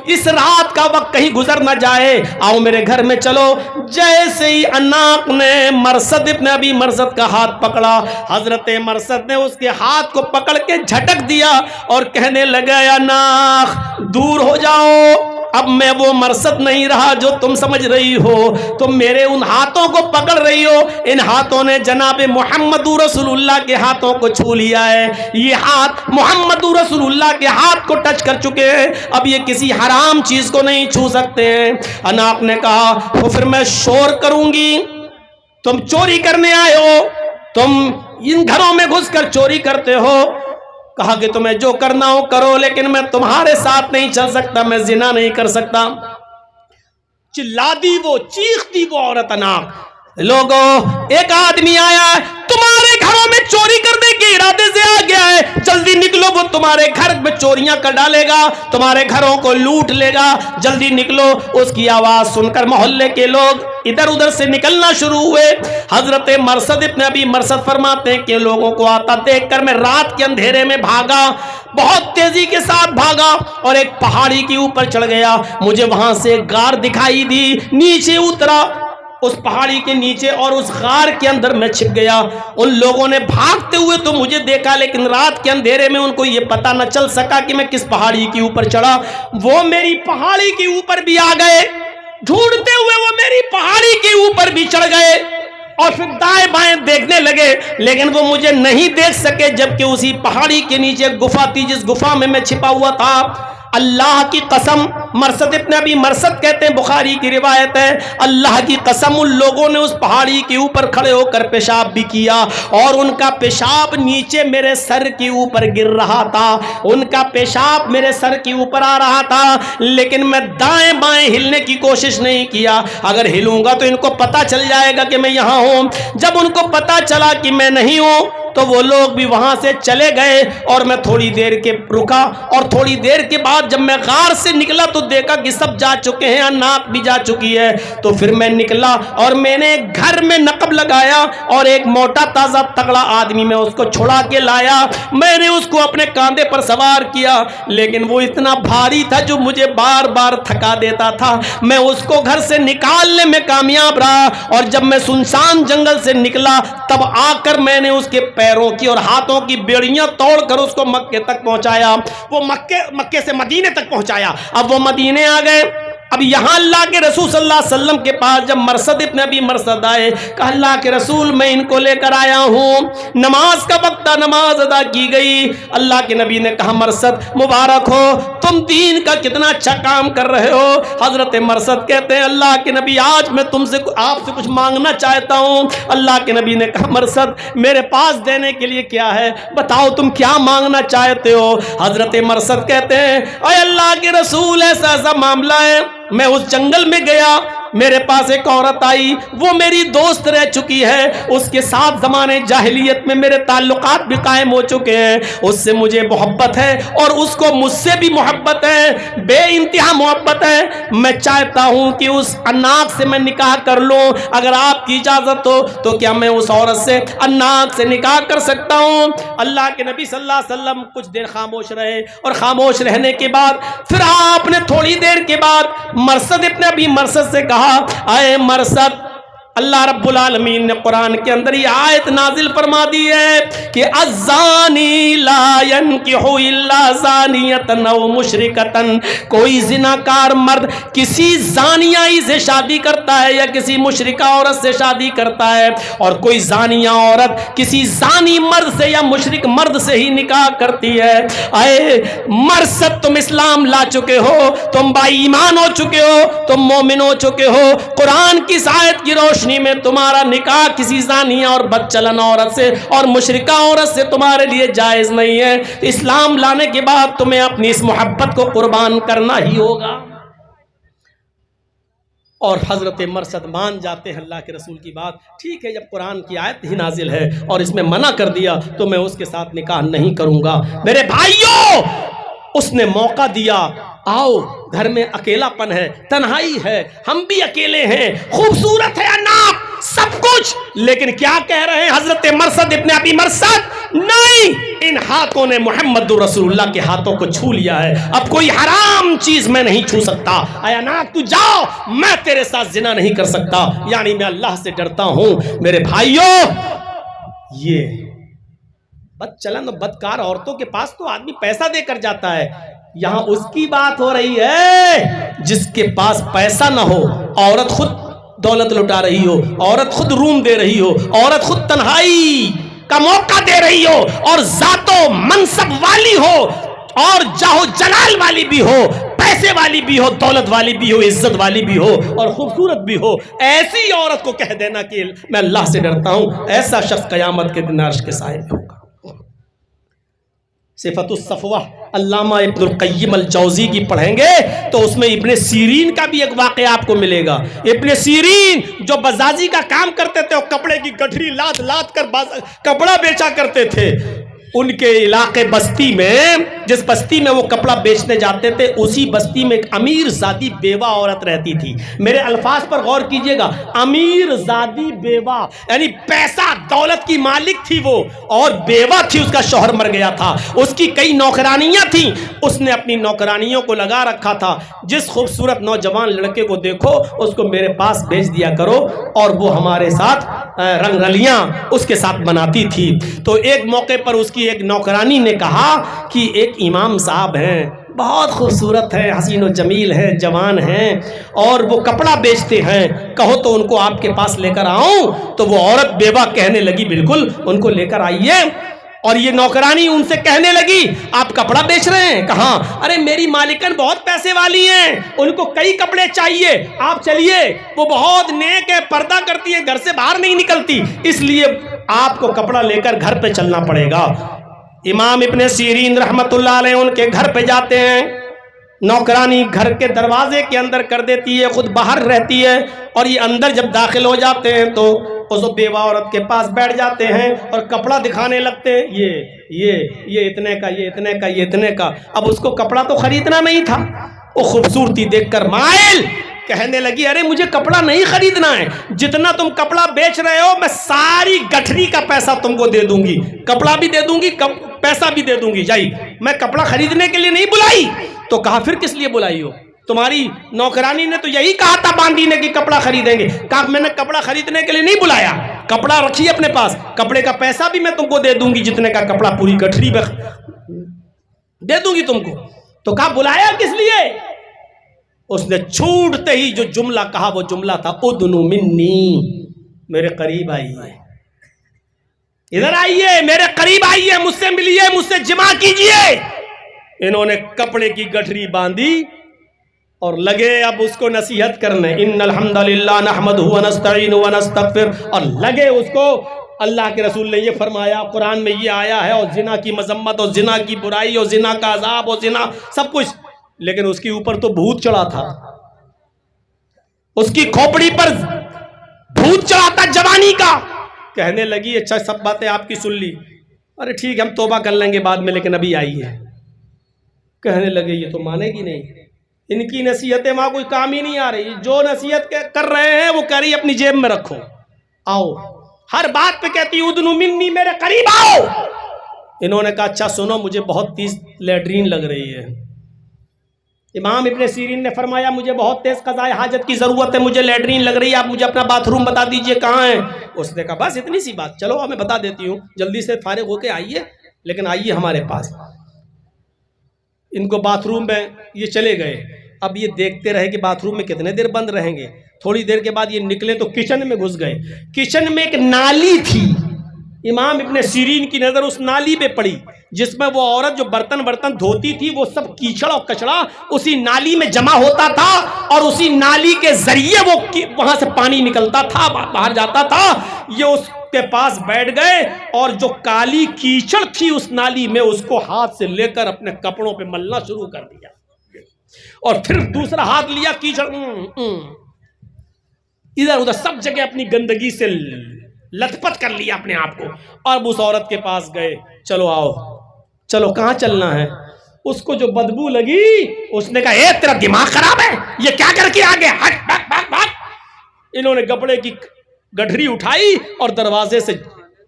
[SPEAKER 1] اس رات کا وقت کہیں گزر نہ جائے، آؤ میرے گھر میں چلو. جیسے ہی اناق نے مرثد ابن ابی مرثد کا ہاتھ پکڑا، حضرت مرثد نے اس کے ہاتھ کو پکڑ کے جھٹک دیا اور کہنے لگا اناق دور ہو جاؤ، اب میں وہ مرصد نہیں رہا جو تم سمجھ رہی ہو. تم میرے ان ہاتھوں کو پکڑ رہی ہو, ان ہاتھوں نے جناب محمد رسول اللہ کے ہاتھوں کو چھو لیا ہے. یہ ہاتھ محمد رسول اللہ کے ہاتھ کو ٹچ کر چکے ہیں, اب یہ کسی حرام چیز کو نہیں چھو سکتے ہیں. اناق نے کہا تو پھر میں شور کروں گی. تم چوری کرنے آئے ہو, تم ان گھروں میں گھس کر چوری کرتے ہو. کہا کہ تمہیں جو کرنا ہو کرو, لیکن میں تمہارے ساتھ نہیں چل سکتا, میں زنا نہیں کر سکتا. چلا دی وہ, چیخ دی وہ عورت اناق. لوگوں, ایک آدمی آیا ہے, تمہارے گھروں میں چوری کرنے کے ارادے سے آ گیا ہے, جلدی نکلو, وہ تمہارے گھر میں چوریاں کر ڈالے گا, تمہارے گھروں کو لوٹ لے گا, جلدی نکلو. اس کی آواز سن کر محلے کے لوگ ادھر ادھر سے نکلنا شروع ہوئے. حضرت مرصد ابن ابی مرصد فرماتے ہیں کہ لوگوں کو آتا دیکھ کر میں رات کے اندھیرے میں بھاگا, بہت تیزی کے ساتھ بھاگا اور ایک پہاڑی کے اوپر چڑھ گیا. مجھے وہاں سے غار دکھائی دی, نیچے اترا اس پہاڑی کے نیچے اور اس غار کے اندر میں چھپ گیا. ان لوگوں نے بھاگتے ہوئے تو مجھے دیکھا, لیکن رات کے اندھیرے میں ان کو یہ پتہ نہ چل سکا کہ میں کس پہاڑی کے اوپر چڑھا. وہ میری پہاڑی کے اوپر بھی آ گئے, ڈھونڈتے ہوئے وہ میری پہاڑی کے اوپر بھی چڑھ گئے اور پھر دائیں بائیں دیکھنے لگے, لیکن وہ مجھے نہیں دیکھ سکے, جبکہ اسی پہاڑی کے نیچے گفا تھی, جس گفا میں چھپا ہوا تھا. اللہ کی قسم, مرصد ابن ابی مرصد کہتے ہیں, بخاری کی روایت ہے, اللہ کی قسم ان لوگوں نے اس پہاڑی کے اوپر کھڑے ہو کر پیشاب بھی کیا اور ان کا پیشاب نیچے میرے سر کے اوپر گر رہا تھا. ان کا پیشاب میرے سر کے اوپر آ رہا تھا, لیکن میں دائیں بائیں ہلنے کی کوشش نہیں کیا. اگر ہلوں گا تو ان کو پتا چل جائے گا کہ میں یہاں ہوں. جب ان کو پتا چلا کہ میں نہیں ہوں تو وہ لوگ بھی وہاں سے چلے گئے اور میں تھوڑی دیر کے رکا, اور تھوڑی دیر کے بعد جب میں غار سے نکلا تو دیکھا کہ سب جا چکے ہیں, اناق بھی جا چکی ہے. تو پھر میں نکلا اور میں نے گھر میں نقب لگایا اور ایک موٹا تازہ تگڑا آدمی میں اس کو چھڑا کے لایا. میں نے اس کو اپنے کاندھے پر سوار کیا, لیکن وہ اتنا بھاری تھا جو مجھے بار بار تھکا دیتا تھا. میں اس کو گھر سے نکالنے میں کامیاب رہا, اور جب میں سنسان جنگل سے نکلا تب آ کر میں نے اس کے پیروں کی اور ہاتھوں کی بیڑیاں توڑ کر اس کو مکے تک پہنچایا. وہ مکے سے مدینے تک پہنچایا. اب وہ مدینے آ گئے. اب یہاں اللہ کے رسول صلی اللہ علیہ وسلم کے پاس جب مرصد ابن ابی مرصد آئے, کہا اللہ کے رسول میں ان کو لے کر آیا ہوں. نماز کا وقت تھا, نماز ادا کی گئی. اللہ کے نبی نے کہا مرصد مبارک ہو, تم دین کا کتنا اچھا کام کر رہے ہو. حضرت مرصد کہتے ہیں اللہ کے نبی آج میں آپ سے کچھ مانگنا چاہتا ہوں. اللہ کے نبی نے کہا مرصد میرے پاس دینے کے لیے کیا ہے, بتاؤ تم کیا مانگنا چاہتے ہو. حضرت مرصد کہتے ہیں اے اللہ کے رسول ایسا ایسا معاملہ ہے, میں اس جنگل میں گیا, میرے پاس ایک عورت آئی, وہ میری دوست رہ چکی ہے, اس کے ساتھ زمانے جاہلیت میں میرے تعلقات بھی قائم ہو چکے ہیں, اس سے مجھے محبت ہے اور اس کو مجھ سے بھی محبت ہے, بے انتہا محبت ہے. میں چاہتا ہوں کہ اس اناق سے میں نکاح کر لوں, اگر آپ کی اجازت ہو تو کیا میں اس عورت سے اناق سے نکاح کر سکتا ہوں. اللہ کے نبی صلی اللہ علیہ وسلم کچھ دیر خاموش رہے, اور خاموش رہنے کے بعد پھر آپ نے تھوڑی دیر کے بعد مرصد ابن ابی مرصد سے کہا اے مرصد, اللہ رب العالمین نے قرآن کے اندر یہ آیت نازل فرما دی ہے کہ الزانی لا ينکح الا زانیۃ او مشرکۃ, کوئی زناکار مرد کسی زانیائی سے شادی کرتا ہے یا کسی مشرکہ عورت سے شادی کرتا ہے, اور کوئی زانیہ عورت کسی زانی مرد سے یا مشرک مرد سے ہی نکاح کرتی ہے. اے مرصد تم اسلام لا چکے ہو, تم با ایمان ہو چکے ہو, تم مومن ہو چکے ہو, قرآن کی آیت کی روشنی میں تمہارا نکاح کسی زانیہ اور بدچلن عورت سے اور مشرکہ عورت سے تمہارے لیے جائز نہیں ہے. اسلام لانے کے بعد تمہیں اپنی اس محبت کو قربان کرنا ہی ہوگا. اور حضرت مرصد مان جاتے ہیں اللہ کے رسول کی بات. ٹھیک ہے, جب قرآن کی آیت ہی نازل ہے اور اس میں منع کر دیا تو میں اس کے ساتھ نکاح نہیں کروں گا. میرے بھائیوں, اس نے موقع دیا, آؤ گھر میں اکیلا پن ہے, تنہائی ہے, ہم بھی اکیلے ہیں, خوبصورت ہے اناق سب کچھ, لیکن کیا کہہ رہے ہیں حضرت مرصد ابن ابی مرصد, نہیں, ان ہاتھوں نے محمد رسول اللہ کے ہاتھوں کو چھو لیا ہے, اب کوئی حرام چیز میں نہیں چھو سکتا. اے اناق تو جاؤ, میں تیرے ساتھ زنا نہیں کر سکتا, یعنی میں اللہ سے ڈرتا ہوں. میرے بھائیوں, یہ بد چلن اور بدکار عورتوں کے پاس تو آدمی پیسہ دے کر جاتا ہے, یہاں اس کی بات ہو رہی ہے جس کے پاس پیسہ نہ ہو، عورت خود دولت لٹا رہی ہو، عورت خود روم دے رہی ہو، عورت خود تنہائی کا موقع دے رہی ہو، اور ذات و منصب والی ہو، اور جاہو جلال والی بھی ہو، پیسے والی بھی ہو، دولت والی بھی ہو، عزت والی بھی ہو، اور خوبصورت بھی ہو، ایسی عورت کو کہہ دینا کہ میں اللہ سے ڈرتا ہوں، ایسا شخص قیامت کے دن عرش کے سائے میں ہوگا۔ صفت الصفوہ علامہ ابن القیم الجوزی کی پڑھیں گے تو اس میں ابن سیرین کا بھی ایک واقعہ آپ کو ملے گا۔ ابن سیرین جو بزازی کا کام کرتے تھے، اور کپڑے کی گٹھری لاد لاد کر کپڑا بیچا کرتے تھے، ان کے علاقے بستی میں، جس بستی میں وہ کپڑا بیچنے جاتے تھے، اسی بستی میں ایک امیر زادی بیوہ عورت رہتی تھی۔ میرے الفاظ پر غور کیجئے گا، امیر زادی بیوہ، یعنی پیسہ دولت کی مالک تھی وہ، اور بیوہ تھی، اس کا شوہر مر گیا تھا، اس کی کئی نوکرانیاں تھیں، اس نے اپنی نوکرانیوں کو لگا رکھا تھا، جس خوبصورت نوجوان لڑکے کو دیکھو اس کو میرے پاس بھیج دیا کرو، اور وہ ہمارے ساتھ رنگ رلیاں اس کے ساتھ بناتی تھی۔ تو ایک موقع پر اس کی ایک نوکرانی نے کہا کہ ایک امام صاحب ہیں، بہت خوبصورت ہیں، حسین و جمیل ہیں، جوان ہیں، اور وہ کپڑا بیچتے ہیں، کہو تو ان کو آپ کے پاس لے کر آؤں؟ تو وہ عورت بیوہ کہنے لگی بالکل ان کو لے کر آئیے، اور یہ نوکرانی ان سے کہنے لگی آپ کپڑا بیچ رہے ہیں؟ کہاں؟ ارے میری مالکن بہت پیسے والی ہیں، ان کو کئی کپڑے چاہیے، آپ چلیے، وہ بہت نیک ہے، پردہ کرتی ہے، گھر سے باہر نہیں نکلتی، اس لیے آپ کو کپڑا لے کر گھر پہ چلنا پڑے گا۔ امام ابن سیرین رحمت اللہ علیہ ان کے گھر پہ جاتے ہیں، نوکرانی گھر کے دروازے کے اندر کر دیتی ہے، خود باہر رہتی ہے، اور یہ اندر جب داخل ہو جاتے ہیں تو اس بیوہ عورت کے پاس بیٹھ جاتے ہیں اور کپڑا دکھانے لگتے ہیں، یہ اتنے کا، یہ اتنے کا، یہ اتنے کا۔ اب اس کو کپڑا تو خریدنا نہیں تھا، وہ خوبصورتی دیکھ کر مائل، کہنے لگی ارے مجھے کپڑا نہیں خریدنا ہے، جتنا تم کپڑا بیچ رہے ہو میں ساری گٹھری کا پیسہ تم کو دے دوں گی، کپڑا بھی دے دوں گی، پیسہ بھی دے دوں گی، جائی، میں کپڑا خریدنے کے لیے نہیں بلائی۔ تو کہا پھر کس لیے بلائی ہو؟ تمہاری نوکرانی نے تو یہی کہا تھا باندھی نے کہ کپڑا خریدیں گے۔ کہا میں نے کپڑا خریدنے کے لیے نہیں بلایا، کپڑا رکھیے اپنے پاس، کپڑے کا پیسہ بھی میں تم کو دے دوں گی، جتنے کا کپڑا پوری گٹھری میں دے دوں گی تم کو۔ تو کہا بلایا کس لیے؟ اس نے چھوٹتے ہی جو جملہ کہا وہ جملہ تھا ادنو منی، میرے قریب آئیے، ادھر آئیے، میرے قریب آئیے، مجھ سے ملیے، مجھ سے جمع کیجئے۔ انہوں نے کپڑے کی گٹھری باندھی اور لگے اب اس کو نصیحت کرنے، ان الحمدللہ نحمدہ ونستعینہ ونستغفر، اور لگے اس کو، اللہ کے رسول نے یہ فرمایا، قرآن میں یہ آیا ہے، اور زنا کی مذمت، اور زنا کی برائی، اور زنا کا عذاب، اور زنا سب کچھ، لیکن اس کے اوپر تو بھوت چڑھا تھا، اس کی کھوپڑی پر بھوت چڑھا تھا جوانی کا۔ کہنے لگی اچھا سب باتیں آپ کی سن لی، ارے ٹھیک ہے ہم توبہ کر لیں گے بعد میں، لیکن ابھی آئی ہے۔ کہنے لگے یہ تو مانے گی نہیں، ان کی نصیحتیں وہاں کوئی کام ہی نہیں آ رہی، جو نصیحت کر رہے ہیں وہ کہہ رہی اپنی جیب میں رکھو، آؤ، ہر بات پہ کہتی ادنو منی، میرے قریب آؤ۔ انہوں نے کہا اچھا سنو، مجھے بہت تیز لیٹرین لگ رہی ہے۔ امام ابن سیرین نے فرمایا مجھے بہت تیز قضائے حاجت کی ضرورت ہے، مجھے لیٹرین لگ رہی ہے، آپ مجھے اپنا باتھ روم بتا دیجئے کہاں ہے۔ اس نے کہا بس اتنی سی بات، چلو میں بتا دیتی ہوں، جلدی سے فارغ ہو کے آئیے، لیکن آئیے ہمارے پاس۔ ان کو باتھ روم میں یہ چلے گئے، اب یہ دیکھتے رہے کہ باتھ روم میں کتنے دیر بند رہیں گے، تھوڑی دیر کے بعد یہ نکلے تو کچن میں گھس گئے۔ کچن میں ایک نالی تھی، امام ابن سیرین کی نظر اس نالی پہ پڑی، جس میں وہ عورت جو برتن دھوتی تھی، وہ سب کیچڑ اور کچڑا اسی نالی میں جمع ہوتا تھا، اور اسی نالی کے ذریعے وہ وہاں سے پانی نکلتا تھا، باہر جاتا تھا۔ یہ اس کے پاس بیٹھ گئے، اور جو کالی کیچڑ تھی اس نالی میں، اس کو ہاتھ سے لے کر اپنے کپڑوں پہ ملنا شروع کر دیا، اور پھر دوسرا ہاتھ لیا، کیچڑ ادھر ادھر سب جگہ اپنی گندگی سے لت پت کر لیا اپنے آپ کو، اور اس عورت کے پاس گئے، چلو آؤ، چلو کہاں چلنا ہے؟ اس کو جو بدبو لگی، اس نے کہا اے تیرا دماغ خراب ہے، یہ کیا کر کے آگے، ہٹ بھاگ بھاگ بھاگ۔ انہوں نے کپڑے کی گٹھری اٹھائی اور دروازے سے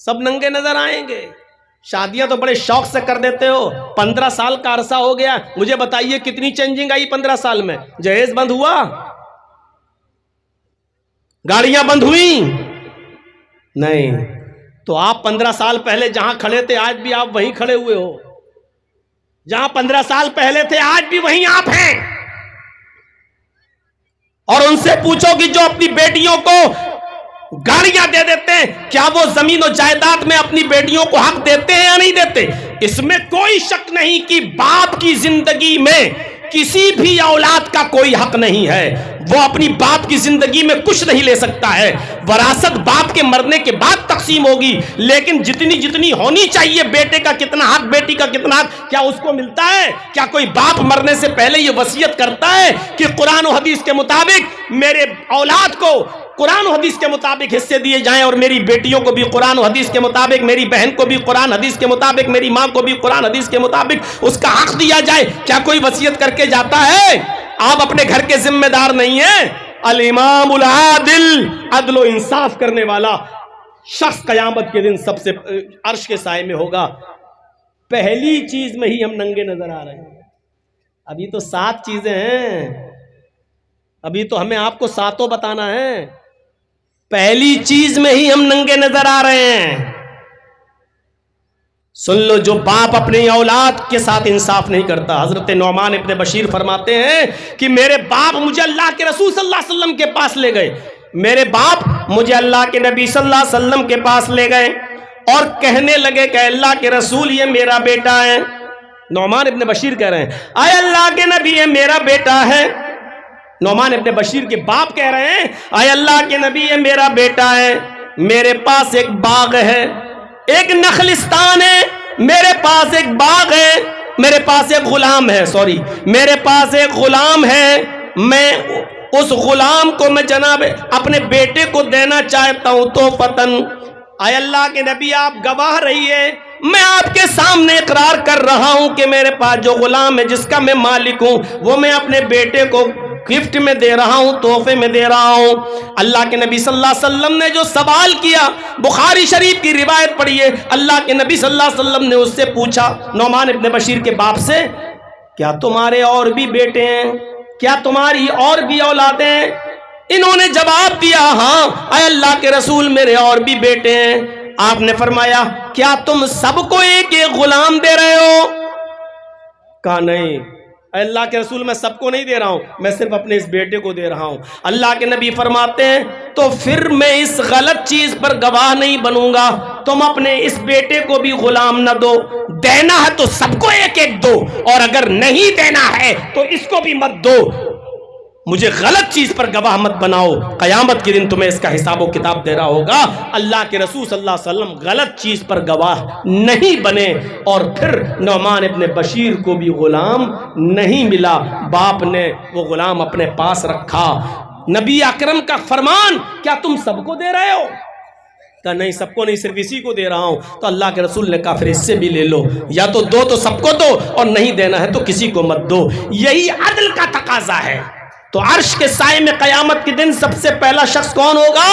[SPEAKER 1] سب ننگے نظر آئیں گے. شادیاں تو بڑے شوق سے کر دیتے ہو. 15 سال کا عرصہ ہو گیا, مجھے بتائیے کتنی چینجنگ آئی 15 سال میں؟ جہیز بند ہوا؟ گاڑیاں بند ہوئی؟ نہیں. تو آپ 15 سال پہلے جہاں کھڑے تھے آج بھی آپ وہیں کھڑے ہوئے ہو. جہاں 15 سال پہلے تھے آج بھی وہیں آپ ہیں. اور ان سے پوچھو کہ جو اپنی بیٹیوں کو گاڑیاں دے دیتے ہیں, کیا وہ زمین و جائیداد میں اپنی بیٹیوں کو حق دیتے ہیں یا نہیں دیتے؟ اس میں کوئی شک نہیں کہ باپ کی زندگی میں کسی بھی اولاد کا کوئی حق نہیں ہے. وہ اپنی باپ کی زندگی میں کچھ نہیں لے سکتا ہے. وراثت باپ کے مرنے کے بعد تقسیم ہوگی, لیکن جتنی ہونی چاہیے, بیٹے کا کتنا حق, بیٹی کا کتنا حق, کیا اس کو ملتا ہے؟ کیا کوئی باپ مرنے سے پہلے یہ وصیت کرتا ہے کہ قرآن و حدیث کے مطابق میرے اولاد کو قرآن و حدیث کے مطابق حصے دیے جائیں, اور میری بیٹیوں کو بھی قرآن و حدیث کے مطابق, میری بہن کو بھی قرآن حدیث کے مطابق, میری ماں کو بھی قرآن حدیث کے مطابق اس کا حق دیا جائے؟ کیا کوئی وصیت کر کے جاتا ہے؟ آپ اپنے گھر کے ذمہ دار نہیں ہیں. الامام العادل, عدل و انصاف کرنے والا شخص قیامت کے دن سب سے عرش کے سائے میں ہوگا. پہلی چیز میں ہی ہم ننگے نظر آ رہے ہیں. ابھی تو 7 چیزیں ہیں, ابھی تو ہمیں آپ کو 7 بتانا ہے. پہلی چیز میں ہی ہم ننگے نظر آ رہے ہیں. سن لو, جو باپ اپنی اولاد کے ساتھ انصاف نہیں کرتا. حضرت نعمان ابن بشیر فرماتے ہیں کہ میرے باپ مجھے اللہ کے رسول صلی اللہ علیہ وسلم کے پاس لے گئے. میرے باپ مجھے اللہ کے نبی صلی اللہ علیہ وسلم کے پاس لے گئے اور کہنے لگے کہ اللہ کے رسول یہ میرا بیٹا ہے. نعمان ابن بشیر کہہ رہے ہیں اے اللہ کے نبی یہ میرا بیٹا ہے. نعمان ابن بشیر کے باپ کہہ رہے ہیں اے اللہ کے نبی یہ میرا بیٹا ہے, میرے پاس ایک باغ ہے, ایک نخلستان ہے, میرے پاس ایک باغ ہے, میرے پاس ایک غلام ہے, میرے پاس ایک غلام ہے, میں اس غلام کو میں جناب اپنے بیٹے کو دینا چاہتا ہوں. تو فتن, اے اللہ کے نبی آپ گواہ رہیے, میں آپ کے سامنے اقرار کر رہا ہوں کہ میرے پاس جو غلام ہے جس کا میں مالک ہوں وہ میں اپنے بیٹے کو گفٹ میں دے رہا ہوں, تحفے میں دے رہا ہوں. اللہ کے نبی صلی اللہ علیہ وسلم نے جو سوال کیا, بخاری شریف کی روایت پڑھیے, اللہ کے نبی صلی اللہ علیہ وسلم نے اس سے پوچھا, نعمان ابن بشیر کے باپ سے, کیا تمہارے اور بھی بیٹے ہیں, کیا تمہاری اور بھی اولادیں ہیں؟ انہوں نے جواب دیا ہاں اے اللہ کے رسول میرے اور بھی بیٹے ہیں. آپ نے فرمایا کیا تم سب کو ایک ایک غلام دے رہے ہو؟ کہا نہیں اے اللہ کے رسول میں سب کو نہیں دے رہا ہوں, میں صرف اپنے اس بیٹے کو دے رہا ہوں. اللہ کے نبی فرماتے ہیں تو پھر میں اس غلط چیز پر گواہ نہیں بنوں گا. تم اپنے اس بیٹے کو بھی غلام نہ دو, دینا ہے تو سب کو ایک ایک دو, اور اگر نہیں دینا ہے تو اس کو بھی مت دو. مجھے غلط چیز پر گواہ مت بناؤ, قیامت کے دن تمہیں اس کا حساب و کتاب دینا ہوگا. اللہ کے رسول صلی اللہ علیہ وسلم غلط چیز پر گواہ نہیں بنے, اور پھر نعمان ابن بشیر کو بھی غلام نہیں ملا. باپ نے وہ غلام اپنے پاس رکھا. نبی اکرم کا فرمان, کیا تم سب کو دے رہے ہو؟ کہا نہیں سب کو نہیں, صرف اسی کو دے رہا ہوں. تو اللہ کے رسول نے کہا پھر اس سے بھی لے لو, یا تو دو تو سب کو دو, اور نہیں دینا ہے تو کسی کو مت دو. یہی عدل کا تقاضا ہے. تو عرش کے سائے میں قیامت کے دن سب سے پہلا شخص کون ہوگا؟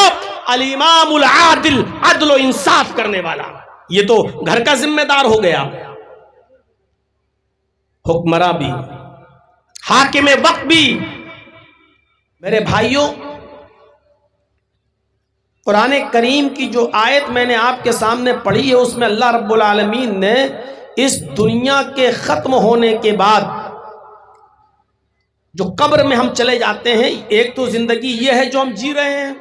[SPEAKER 1] الامام العادل, عدل و انصاف کرنے والا. یہ تو گھر کا ذمہ دار ہو گیا, حکمراں بھی, حاکم وقت بھی. میرے بھائیوں, قرآن کریم کی جو آیت میں نے آپ کے سامنے پڑھی ہے اس میں اللہ رب العالمین نے اس دنیا کے ختم ہونے کے بعد جو قبر میں ہم چلے جاتے ہیں, ایک تو زندگی یہ ہے جو ہم جی رہے ہیں,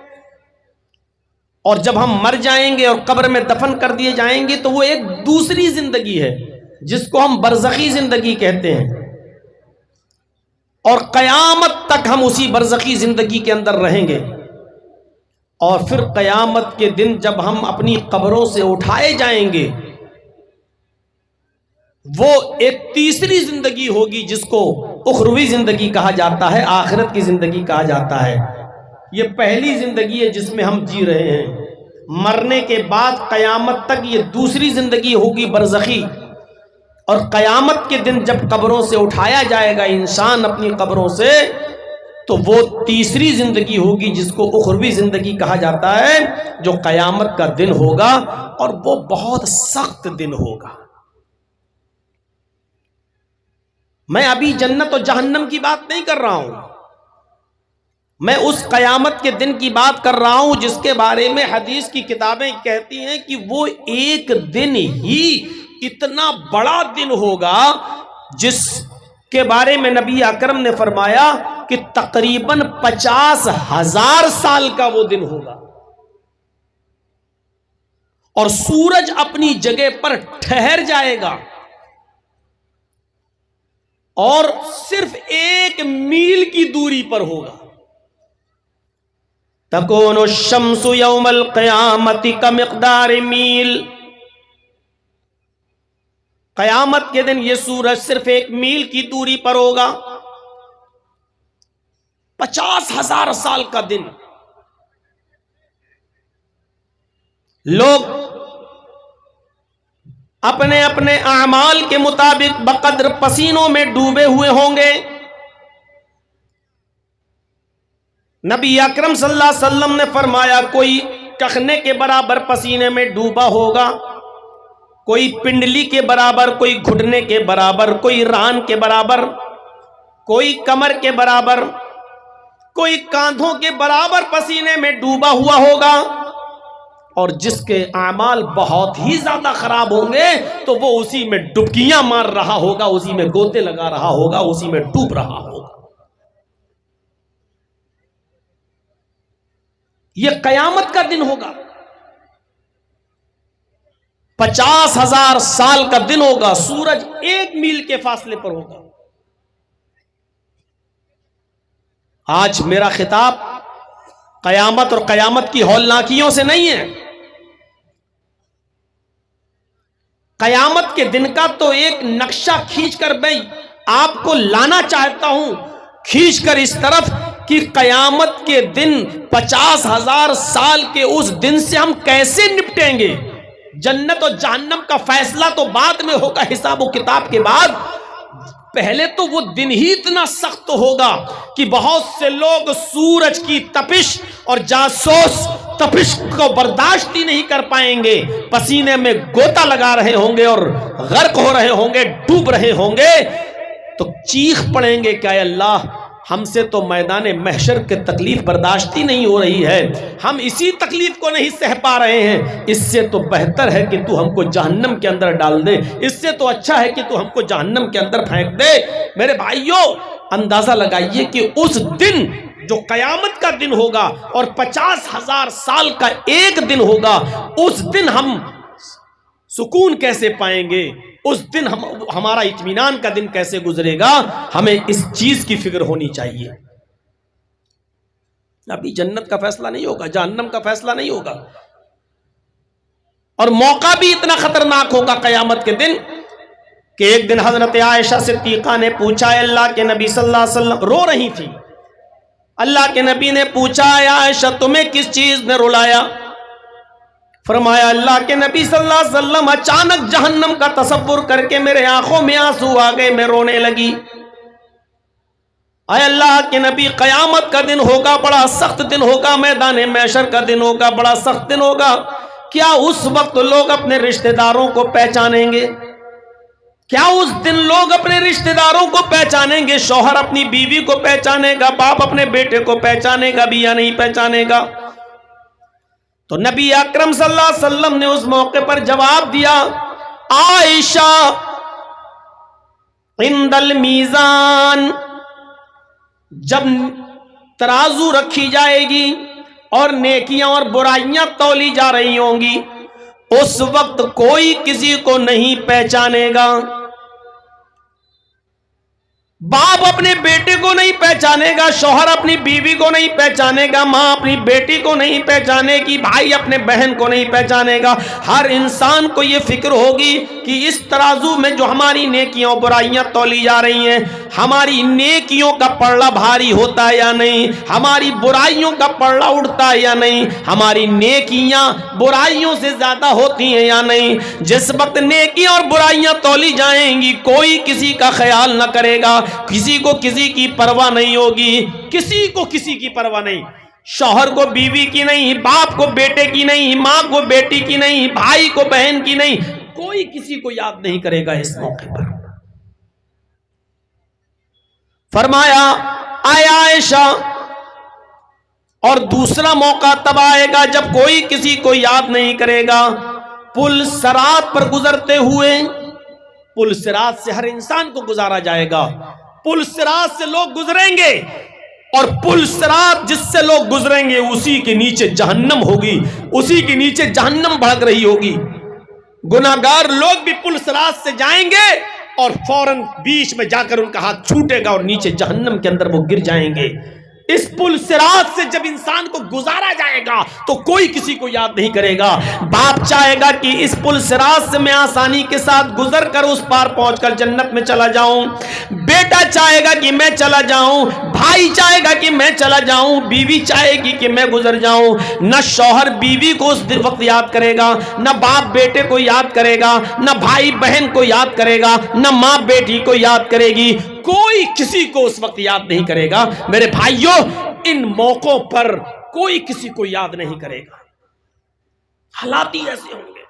[SPEAKER 1] اور جب ہم مر جائیں گے اور قبر میں دفن کر دیے جائیں گے تو وہ ایک دوسری زندگی ہے جس کو ہم برزخی زندگی کہتے ہیں. اور قیامت تک ہم اسی برزخی زندگی کے اندر رہیں گے. اور پھر قیامت کے دن جب ہم اپنی قبروں سے اٹھائے جائیں گے, وہ ایک تیسری زندگی ہوگی جس کو اخروی زندگی کہا جاتا ہے, آخرت کی زندگی کہا جاتا ہے. یہ پہلی زندگی ہے جس میں ہم جی رہے ہیں. مرنے کے بعد قیامت تک یہ دوسری زندگی ہوگی برزخی. اور قیامت کے دن جب قبروں سے اٹھایا جائے گا انسان اپنی قبروں سے, تو وہ تیسری زندگی ہوگی جس کو اخروی زندگی کہا جاتا ہے، جو قیامت کا دن ہوگا، اور وہ بہت سخت دن ہوگا۔ میں ابھی جنت و جہنم کی بات نہیں کر رہا ہوں، میں اس قیامت کے دن کی بات کر رہا ہوں جس کے بارے میں حدیث کی کتابیں کہتی ہیں کہ وہ ایک دن ہی اتنا بڑا دن ہوگا جس کے بارے میں نبی اکرم نے فرمایا کہ تقریباً 50,000 سال کا وہ دن ہوگا، اور سورج اپنی جگہ پر ٹھہر جائے گا، اور صرف 1 میل کی دوری پر ہوگا۔ تکون الشمس یوم القیامت کمقدار میل، قیامت کے دن یہ سورج صرف 1 میل کی دوری پر ہوگا۔ 50,000 سال کا دن، لوگ اپنے اپنے اعمال کے مطابق بقدر پسینوں میں ڈوبے ہوئے ہوں گے۔ نبی اکرم صلی اللہ علیہ وسلم نے فرمایا کوئی ٹخنے کے برابر پسینے میں ڈوبا ہوگا، کوئی پنڈلی کے برابر، کوئی گھٹنے کے برابر، کوئی ران کے برابر، کوئی کمر کے برابر، کوئی کاندھوں کے برابر پسینے میں ڈوبا ہوا ہوگا، اور جس کے اعمال بہت ہی زیادہ خراب ہوں گے تو وہ اسی میں ڈبکیاں مار رہا ہوگا، اسی میں گوتے لگا رہا ہوگا، اسی میں ڈوب رہا ہوگا۔ یہ قیامت کا دن ہوگا، 50,000 سال کا دن ہوگا، سورج 1 میل کے فاصلے پر ہوگا۔ آج میرا خطاب قیامت اور قیامت کی ہولناکیوں سے نہیں ہے، قیامت کے دن کا تو ایک نقشہ کھینچ کر میں آپ کو لانا چاہتا ہوں، کھینچ کر اس طرف کہ قیامت کے دن 50,000 سال کے اس دن سے ہم کیسے نپٹیں گے۔ جنت و جہنم کا فیصلہ تو بعد میں ہوگا، حساب و کتاب کے بعد، پہلے تو وہ دن ہی اتنا سخت ہوگا کہ بہت سے لوگ سورج کی تپش اور جاسوس تپش کو برداشت ہی نہیں کر پائیں گے، پسینے میں گوتا لگا رہے ہوں گے اور غرق ہو رہے ہوں گے، ڈوب رہے ہوں گے، تو چیخ پڑیں گے کہ اے اللہ، ہم سے تو میدان محشر کے تکلیف برداشت ہی نہیں ہو رہی ہے، ہم اسی تکلیف کو نہیں سہ پا رہے ہیں، اس سے تو بہتر ہے کہ تو ہم کو جہنم کے اندر ڈال دے، اس سے تو اچھا ہے کہ تو ہم کو جہنم کے اندر پھینک دے۔ میرے بھائیوں، اندازہ لگائیے کہ اس دن جو قیامت کا دن ہوگا اور 50,000 سال کا ایک دن ہوگا، اس دن ہم سکون کیسے پائیں گے، اس دن ہمارا اطمینان کا دن کیسے گزرے گا، ہمیں اس چیز کی فکر ہونی چاہیے۔ ابھی جنت کا فیصلہ نہیں ہوگا، جہنم کا فیصلہ نہیں ہوگا، اور موقع بھی اتنا خطرناک ہوگا قیامت کے دن کہ ایک دن حضرت عائشہ صدیقہ نے پوچھا، اللہ کے نبی صلی اللہ علیہ وسلم رو رہی تھی، اللہ کے نبی نے پوچھا، عائشہ تمہیں کس چیز نے رلایا؟ فرمایا اللہ کے نبی صلی اللہ علیہ وسلم اچانک جہنم کا تصور کر کے میرے آنکھوں میں آنسو آ گئے، میں رونے لگی۔ اے اللہ کے نبی، قیامت کا دن ہوگا، بڑا سخت دن ہوگا، میدان محشر کا دن ہوگا، بڑا سخت دن ہوگا، کیا اس وقت لوگ اپنے رشتہ داروں کو پہچانیں گے؟ کیا اس دن لوگ اپنے رشتہ داروں کو پہچانیں گے؟ شوہر اپنی بیوی کو پہچانے گا، باپ اپنے بیٹے کو پہچانے گا بھی یا نہیں پہچانے گا؟ تو نبی اکرم صلی اللہ علیہ وسلم نے اس موقع پر جواب دیا، عائشہ عند المیزان، جب ترازو رکھی جائے گی اور نیکیاں اور برائیاں تولی جا رہی ہوں گی، اس وقت کوئی کسی کو نہیں پہچانے گا، باپ اپنے بیٹے کو نہیں پہچانے گا، شوہر اپنی بیوی کو نہیں پہچانے گا، ماں اپنی بیٹی کو نہیں پہچانے گی، بھائی اپنے بہن کو نہیں پہچانے گا۔ ہر انسان کو یہ فکر ہوگی کہ اس ترازو میں جو ہماری نیکیاں اور برائیاں تولی جا رہی ہیں، ہماری نیکیوں کا پلڑا بھاری ہوتا ہے یا نہیں، ہماری برائیوں کا پلڑا اٹھتا ہے یا نہیں، ہماری نیکیاں برائیوں سے زیادہ ہوتی ہیں یا نہیں۔ جس وقت نیکیاں اور برائیاں تولی جائیں گی، کوئی کسی کا خیال نہ کرے گا، کسی کو کسی کی پرواہ نہیں ہوگی، کسی کو کسی کی پرواہ نہیں، شوہر کو بیوی کی نہیں، باپ کو بیٹے کی نہیں، ماں کو بیٹی کی نہیں، بھائی کو بہن کی نہیں، کوئی کسی کو یاد نہیں کرے گا اس موقع پر۔ فرمایا اے عائشہ، اور دوسرا موقع تب آئے گا جب کوئی کسی کو یاد نہیں کرے گا۔ پل صراط پر گزرتے ہوئے، پل صراط سے ہر انسان کو گزارا جائے گا، پل صراط سے لوگ گزریں گے، اور پل صراط جس سے لوگ گزریں گے اسی کے نیچے جہنم ہوگی، اسی کے نیچے جہنم بھڑک رہی ہوگی۔ گناہگار لوگ بھی پل صراط سے جائیں گے اور فوراً بیچ میں جا کر ان کا ہاتھ چھوٹے گا اور نیچے جہنم کے اندر وہ گر جائیں گے۔ اس پل صراط سے جب انسان کو گزارا جائے گا تو کوئی کسی کو یاد نہیں کرے گا۔ باپ چاہے گا کہ اس پل صراط سے میں آسانی کے ساتھ گزر کر اس پار پہنچ کر جنت میں چلا جاؤں، بیٹا چاہے گا کہ میں چلا جاؤں، بھائی چاہے گا کہ میں چلا جاؤں، بیوی چاہے گی کہ میں گزر جاؤں۔ نہ شوہر بیوی کو اس وقت یاد کرے گا، نہ باپ بیٹے کو یاد کرے گا، نہ بھائی بہن کو یاد کرے گا، نہ ماں بیٹی کو یاد کرے گی، کوئی کسی کو اس وقت یاد نہیں کرے گا۔ میرے بھائیوں، ان موقعوں پر کوئی کسی کو یاد نہیں کرے گا، حالات ہی ایسے ہوں گے۔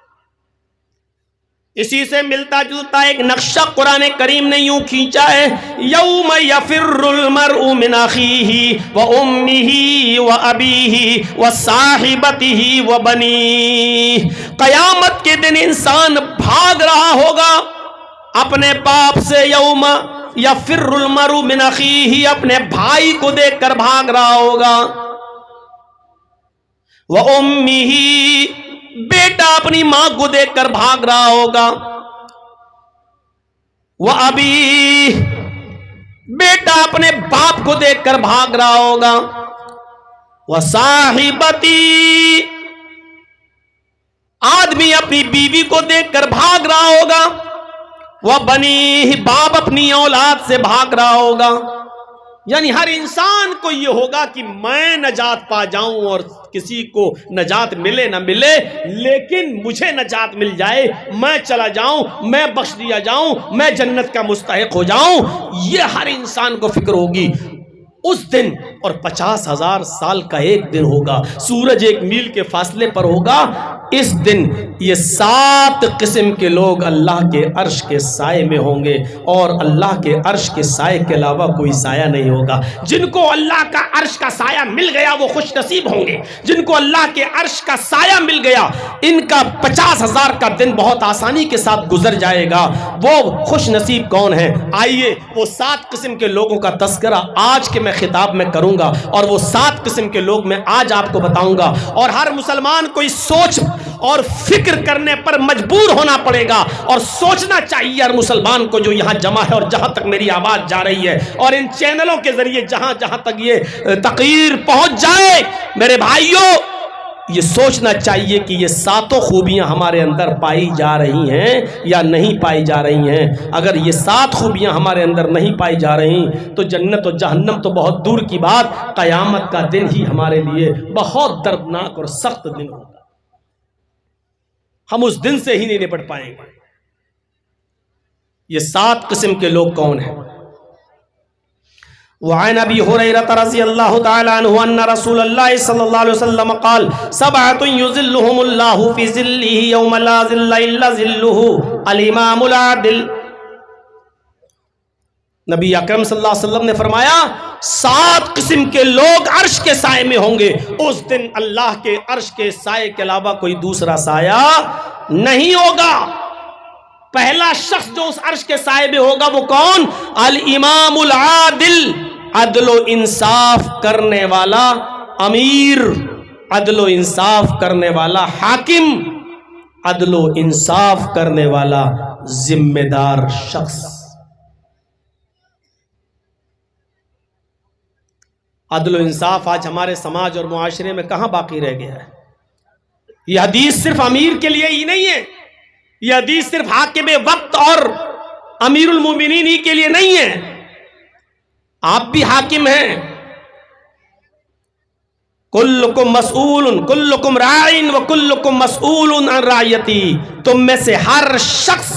[SPEAKER 1] اسی سے ملتا جلتا ایک نقشہ قرآن کریم نے یوں کھینچا ہے، یوم یفر المرء من اخیہ وامہ وابیہ وصاحبتہ وبنیہ۔ قیامت کے دن انسان بھاگ رہا ہوگا اپنے باپ سے، یوم یفر المرء من اخیہ، اپنے بھائی کو دیکھ کر بھاگ رہا ہوگا، وامہ، بیٹا اپنی ماں کو دیکھ کر بھاگ رہا ہوگا، وابی، بیٹا اپنے باپ کو دیکھ کر بھاگ رہا ہوگا، وصاحبتی، آدمی اپنی بیوی کو دیکھ کر بھاگ رہا ہوگا، وبنیہ، باپ اپنی اولاد سے بھاگ رہا ہوگا۔ یعنی ہر انسان کو یہ ہوگا کہ میں نجات پا جاؤں اور کسی کو نجات ملے نہ ملے، لیکن مجھے نجات مل جائے، میں چلا جاؤں، میں بخش دیا جاؤں، میں جنت کا مستحق ہو جاؤں، یہ ہر انسان کو فکر ہوگی اس دن۔ اور 50,000 سال کا ایک دن ہوگا، سورج 1 میل کے فاصلے پر ہوگا۔ اس دن یہ 7 قسم کے لوگ اللہ کے عرش کے سائے میں ہوں گے، اور اللہ کے عرش کے سائے کے علاوہ کوئی سایہ نہیں ہوگا۔ جن کو اللہ کا عرش کا سایہ مل گیا وہ خوش نصیب ہوں گے، جن کو اللہ کے عرش کا سایہ مل گیا ان کا 50,000 کا دن بہت آسانی کے ساتھ گزر جائے گا۔ وہ خوش نصیب کون ہیں؟ آئیے وہ 7 قسم کے لوگوں کا تذکرہ آج کے میں خطاب میں کروں گا، اور وہ 7 قسم کے لوگ میں آج آپ کو بتاؤں گا، اور ہر مسلمان کو اس سوچ اور فکر کرنے پر مجبور ہونا پڑے گا، اور سوچنا چاہیے ہر مسلمان کو جو یہاں جمع ہے، اور جہاں تک میری آواز جا رہی ہے، اور ان چینلوں کے ذریعے جہاں جہاں تک یہ تقریر پہنچ جائے، میرے بھائیوں یہ سوچنا چاہیے کہ یہ 7 خوبیاں ہمارے اندر پائی جا رہی ہیں یا نہیں پائی جا رہی ہیں۔ اگر یہ 7 خوبیاں ہمارے اندر نہیں پائی جا رہی تو جنت و جہنم تو بہت دور کی بات، قیامت کا دن ہی ہمارے لیے بہت دردناک اور سخت دن ہوگا، ہم اس دن سے ہی نہیں نپٹ پائیں گے۔ یہ 7 قسم کے لوگ کون ہیں؟ وعن ابی ہریرہ رضی اللہ تعالی عنہ ان رسول اللہ صلی اللہ علیہ وسلم قال 7 یظلهم اللہ فی ظلہ یوم لا ظل الا ظلہ، الامام العادل۔ نبی اکرم صلی اللہ علیہ وسلم نے فرمایا 7 قسم کے لوگ عرش کے سائے میں ہوں گے، اس دن اللہ کے عرش کے سائے کے علاوہ کوئی دوسرا سایہ نہیں ہوگا۔ پہلا شخص جو اس عرش کے سائے میں ہوگا وہ کون؟ الامام العادل، عدل و انصاف کرنے والا امیر، عدل و انصاف کرنے والا حاکم، عدل و انصاف کرنے والا ذمہ دار شخص۔ عدل و انصاف آج ہمارے سماج اور معاشرے میں کہاں باقی رہ گیا ہے؟ یہ حدیث صرف امیر کے لیے ہی نہیں ہے، یہ حدیث صرف حاکم وقت اور امیر المومنین ہی کے لیے نہیں ہے، آپ بھی حاکم ہیں۔ کلکم مسئول، کلکم راعٍ وکلکم مسئول عن رعیتی، تم میں سے ہر شخص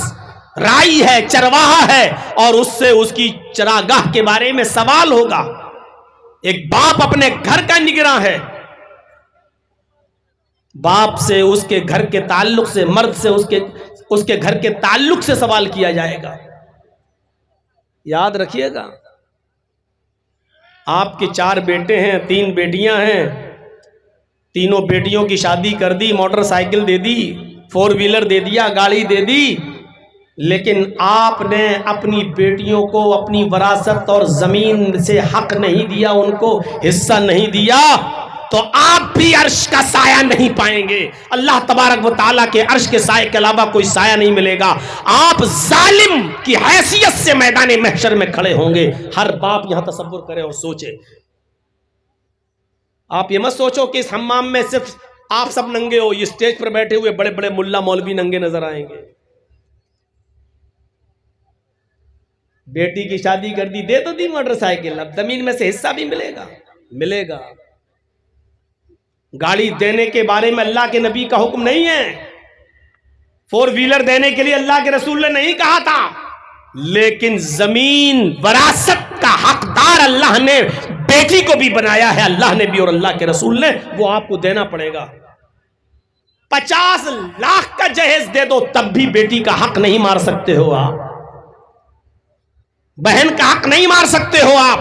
[SPEAKER 1] رائی ہے، چرواہا ہے، اور اس سے اس کی چراگاہ کے بارے میں سوال ہوگا۔ ایک باپ اپنے گھر کا نگراں ہے، باپ سے اس کے گھر کے تعلق سے، مرد سے اس کے گھر کے تعلق سے سوال کیا جائے گا۔ یاد رکھیے گا، آپ کے 4 بیٹے ہیں، 3 بیٹیاں ہیں، تینوں بیٹیوں کی شادی کر دی، موٹر سائیکل دے دی، 4 ویلر دے دیا، گاڑی دے دی، لیکن آپ نے اپنی بیٹیوں کو اپنی وراثت اور زمین سے حق نہیں دیا، ان کو حصہ نہیں دیا، تو آپ بھی عرش کا سایہ نہیں پائیں گے۔ اللہ تبارک و تعالیٰ کے عرش کے سائے کے علاوہ کوئی سایہ نہیں ملے گا۔ آپ ظالم کی حیثیت سے میدان محشر میں کھڑے ہوں گے۔ ہر باپ یہاں تصور کرے اور سوچے۔ آپ یہ مت سوچو کہ اس حمام میں صرف آپ سب ننگے ہو، یہ اسٹیج پر بیٹھے ہوئے بڑے بڑے ملا مولوی ننگے نظر آئیں گے۔ بیٹی کی شادی کر دی، دے تو دی موٹر سائیکل، اب زمین میں سے حصہ بھی ملے گا۔ گاڑی دینے کے بارے میں اللہ کے نبی کا حکم نہیں ہے، 4 ویلر دینے کے لیے اللہ کے رسول نے نہیں کہا تھا، لیکن زمین وراثت کا حقدار اللہ نے بیٹی کو بھی بنایا ہے، اللہ نے بھی اور اللہ کے رسول نے، وہ آپ کو دینا پڑے گا۔ 50 لاکھ کا جہیز دے دو تب بھی بیٹی کا حق نہیں مار سکتے ہو آپ، بہن کا حق نہیں مار سکتے ہو آپ۔